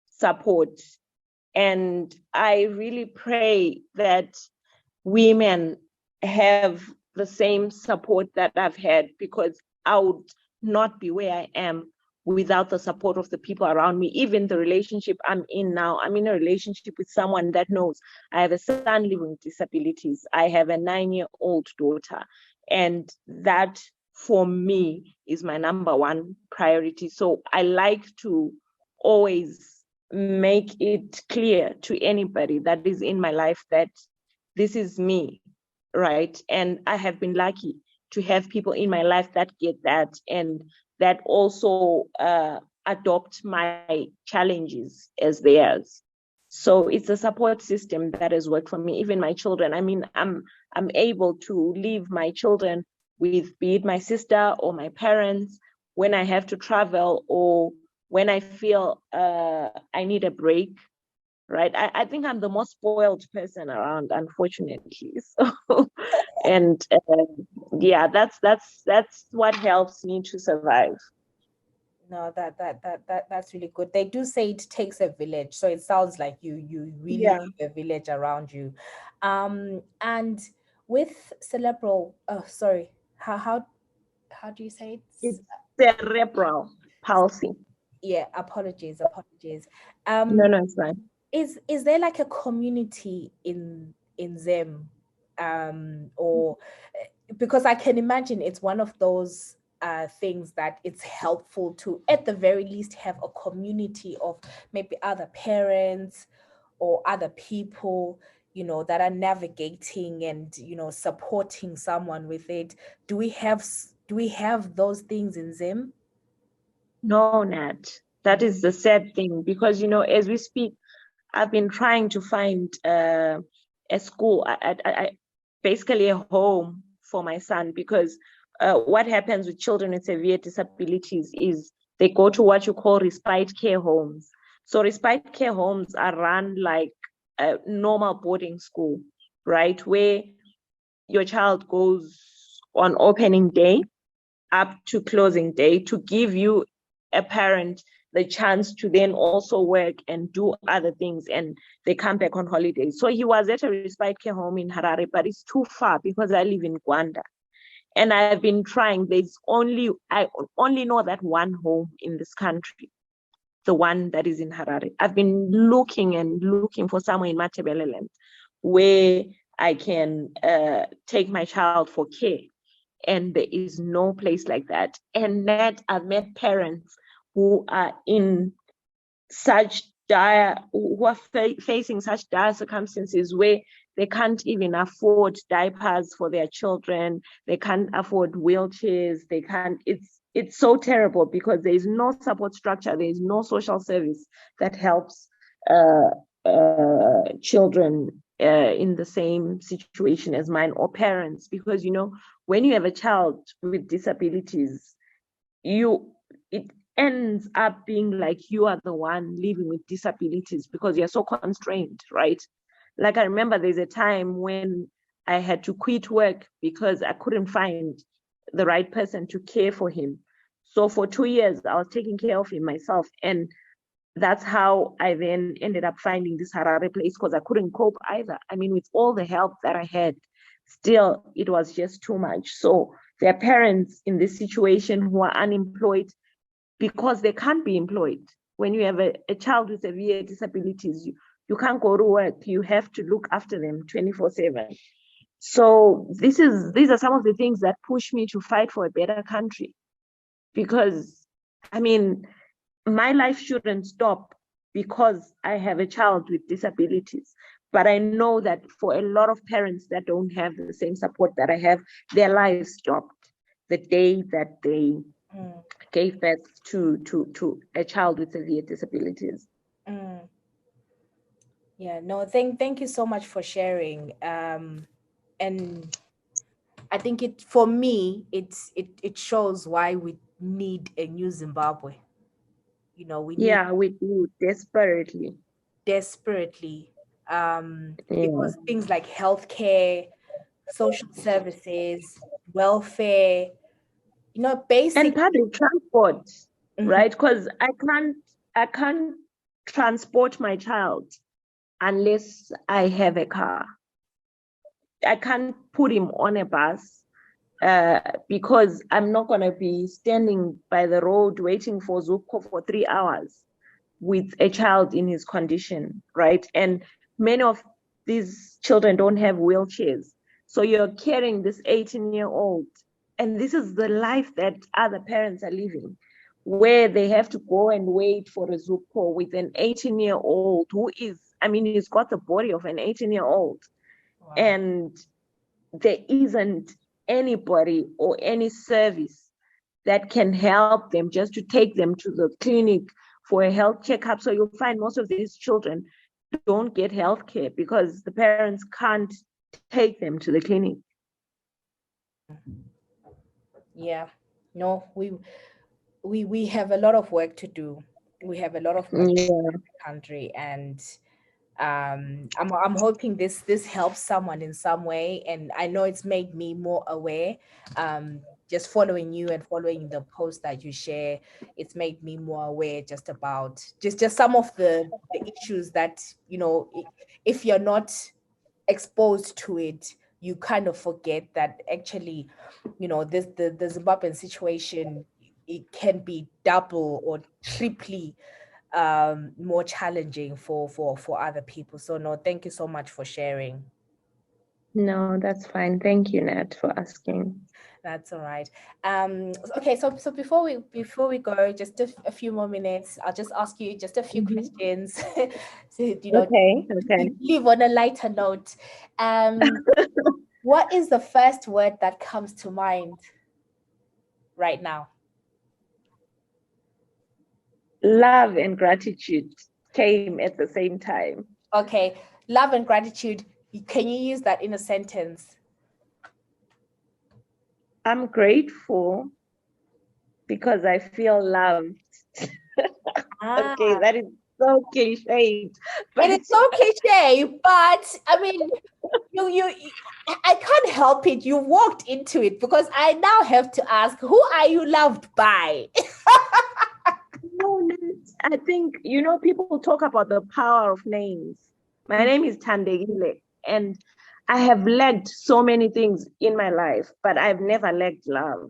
support, and I really pray that women have the same support that I've had, because I would not be where I am without the support of the people around me. Even the relationship I'm in now, I'm in a relationship with someone that knows I have a son living with disabilities. I have a 9-year-old daughter, and that for me is my number one priority. So I like to always make it clear to anybody that is in my life that this is me, right? And I have been lucky to have people in my life that get that, and that also adopt my challenges as theirs. So it's a support system that has worked for me. Even my children, I mean, I'm able to leave my children with, be it my sister or my parents, when I have to travel, or when I feel I need a break, right? I think I'm the most spoiled person around, unfortunately. So, and yeah, that's what helps me to survive.
No, that's really good. They do say it takes a village, so it sounds like you really
Yeah,
have a village around you. And with cerebral, oh sorry, how do you say it?
it's cerebral palsy.
Yeah, apologies.
No,
Um,
no, it's fine.
is there like a community in Zim, or because I can imagine it's one of those things that it's helpful to at the very least have a community of maybe other parents or other people, that are navigating and supporting someone with it. Do we have those things in Zim?
No, Nat. That is the sad thing, because as we speak, I've been trying to find a school, basically a home for my son, because what happens with children with severe disabilities is they go to what you call respite care homes. So respite care homes are run like a normal boarding school, right? Where your child goes on opening day up to closing day, to give you, a parent, the chance to then also work and do other things, and they come back on holiday. So he was at a respite care home in Harare, but it's too far because I live in Gwanda. And I've been trying. I only know that one home in this country, the one that is in Harare. I've been looking and looking for somewhere in Matebeleland where I can take my child for care, and there is no place like that. And that I've met parents who are in such who are facing such dire circumstances where they can't even afford diapers for their children, they can't afford wheelchairs, they can't. It's so terrible, because there is no support structure, there is no social service that helps uh, children in the same situation as mine, or parents, because when you have a child with disabilities, it ends up being like you are the one living with disabilities, because you're so constrained, right? Like, I remember there's a time when I had to quit work because I couldn't find the right person to care for him. So for 2 years I was taking care of him myself, and that's how I then ended up finding this Harare place, because I couldn't cope either. I mean, with all the help that I had, still it was just too much. So there are parents in this situation who are unemployed because they can't be employed. When you have a child with severe disabilities, you can't go to work. You have to look after them 24/7. So these are some of the things that push me to fight for a better country. Because, I mean, my life shouldn't stop because I have a child with disabilities. But I know that for a lot of parents that don't have the same support that I have, their lives stopped the day that they gave birth to a child with severe disabilities.
Mm. Yeah, no, thank you so much for sharing. And I think it for me it shows why we need a new Zimbabwe. We need
Yeah, we do desperately.
desperately,
Yeah.
because things like healthcare, social services, welfare, basic.
And public transport,
Mhm.
right? Because I can't transport my child unless I have a car. I can't put him on a bus because I'm not going to be standing by the road waiting for Zuko for 3 hours with a child in his condition, right? And many of these children don't have wheelchairs. So you're carrying this 18-year-old, and this is the life that other parents are living, where they have to go and wait for a Zuko with an 18-year-old who is, he's got the body of an 18-year-old.
Wow.
And there isn't anybody or any service that can help them, just to take them to the clinic for a health checkup. So you'll find most of these children don't get health care because the parents can't take them to the clinic.
Yeah, no, we have a lot of work to do. We have a lot of work to do in the country, and I'm hoping this helps someone in some way. And I know it's made me more aware. Just following you and following the post that you share, it's made me more aware just about just some of the issues that, if you're not exposed to it, you kind of forget that actually, this the Zimbabwean situation, it can be double or triply more challenging for other people. So no, thank you so much for sharing.
No, that's fine. Thank you, Nat, for asking.
That's all right. Okay, so before we go, just a few more minutes, I'll just ask you just a few questions. So,
Okay.
leave on a lighter note. What is the first word that comes to mind right now?
Love and gratitude came at the same time.
Okay, love and gratitude. Can you use that in a sentence?
I'm grateful because I feel loved. Okay, that is so cliched.
It is so cliche, but I mean, I can't help it. You walked into it, because I now have to ask, who are you loved by?
No, I think, people talk about the power of names. My name is Thandekile, and I have lacked so many things in my life, but I've never lacked love,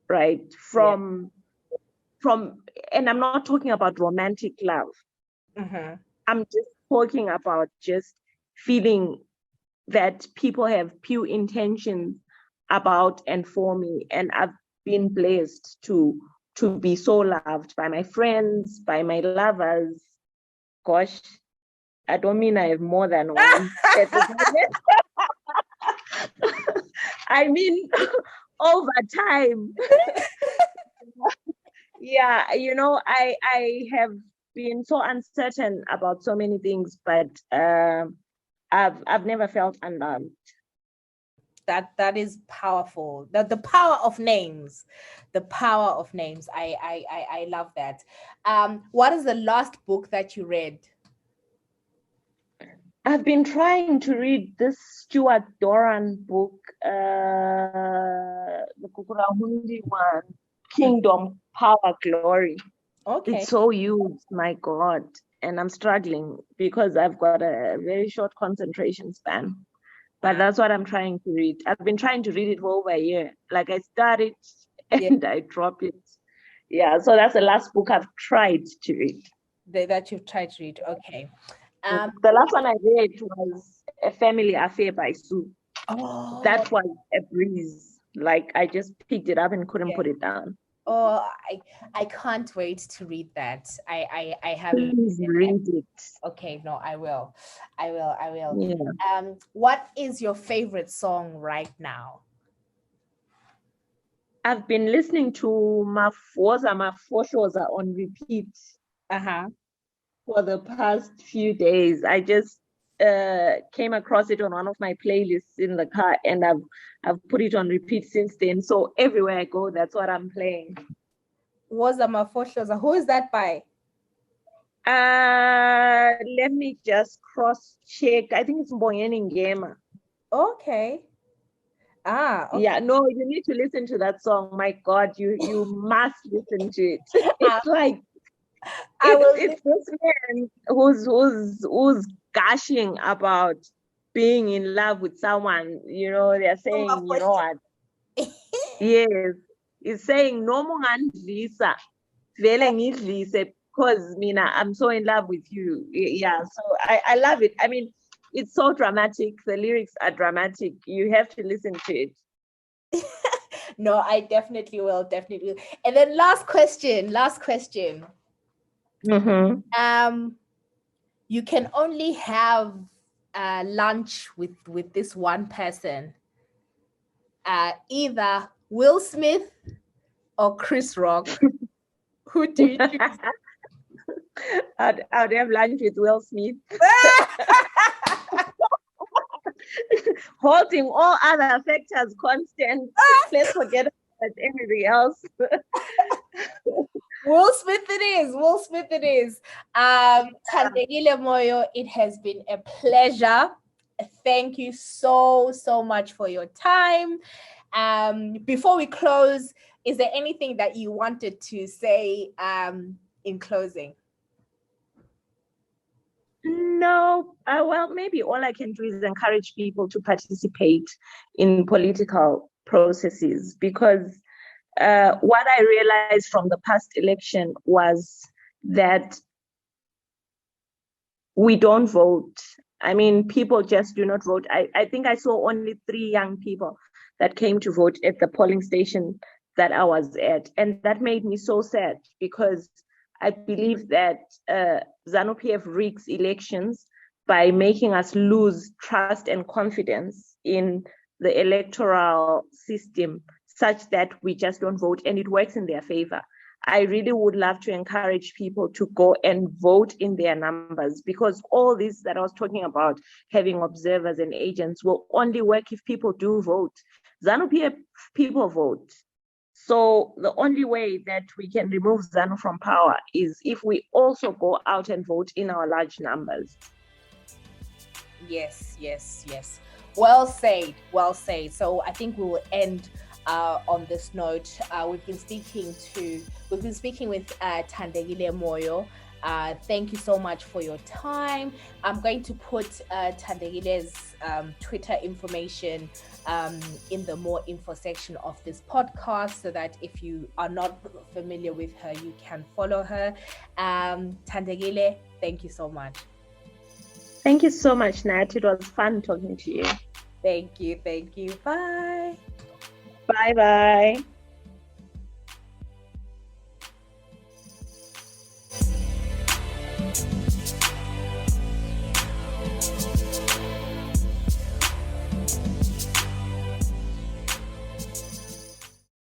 right? From, and I'm not talking about romantic love.
Mm-hmm.
I'm just talking about just feeling that people have pure intentions about and for me. And I've been blessed to be so loved by my friends, by my lovers. Gosh, I don't mean I have more than one at the moment. I mean, over time. Yeah, I have been so uncertain about so many things, but I've never felt unloved.
That is powerful. The power of names. The power of names. I love that. What is the last book that you read?
I've been trying to read this Stuart Doran book, the Kukurahundi one, Kingdom, Power, Glory.
Okay.
It's so huge, my God. And I'm struggling because I've got a very short concentration span. But that's what I'm trying to read. I've been trying to read it for over a year. Like, I started and I drop it. Yeah, so that's the last book I've tried to read.
That you've tried to read. Okay.
The last one I read was A Family Affair by Sue.
Oh,
That was a breeze. Like, I just picked it up and couldn't put it down.
Oh, I can't wait to read that. I haven't.
Please read it.
Okay, no, I will.
Yeah.
What is your favorite song right now?
I've been listening to Mafoshoza on repeat for the past few days. I just came across it on one of my playlists in the car, and I've put it on repeat since then. So everywhere I go, that's what I'm playing.
Woza Mafoshoza. Who is that by?
Let me just cross check. I think it's Mboyeni Ngema.
Okay. Okay.
Yeah, no, you need to listen to that song. My God, you must listen to it. It's like
I will.
it's this man who's gushing about being in love with someone. They're saying, you know what? Yes, he's saying no mungandlisa, vele ngidlise because mina I'm so in love with you. Yeah, so I love it. I mean, it's so dramatic. The lyrics are dramatic. You have to listen to it.
No, I definitely will. And then last question.
Mm-hmm.
You can only have lunch with this one person. Either Will Smith or Chris Rock. Who do you choose?
I'd have lunch with Will Smith. Holding all other factors constant. Let's forget about everything else.
Will Smith it is. Thandekile Moyo, it has been a pleasure. Thank you so much for your time. Before we close, is there anything that you wanted to say in closing?
No, well, maybe all I can do is encourage people to participate in political processes, because what I realized from the past election was that we don't vote. I mean, people just do not vote. I think I saw only 3 young people that came to vote at the polling station that I was at. And that made me so sad, because I believe that ZANU-PF rigs elections by making us lose trust and confidence in the electoral system, such that we just don't vote, and it works in their favor. I really would love to encourage people to go and vote in their numbers, because all this that I was talking about, having observers and agents, will only work if people do vote. ZANU-PF people vote. So the only way that we can remove ZANU from power is if we also go out and vote in our large numbers.
Yes. Well said. So I think we will end on this note. We've been speaking with Thandekile Moyo. Thank you so much for your time. I'm going to put Thandekile's Twitter information in the more info section of this podcast, so that if you are not familiar with her, you can follow her. Thandekile, thank you so much.
Thank you so much, Nat. It was fun talking to you.
Thank you. Bye.
Bye.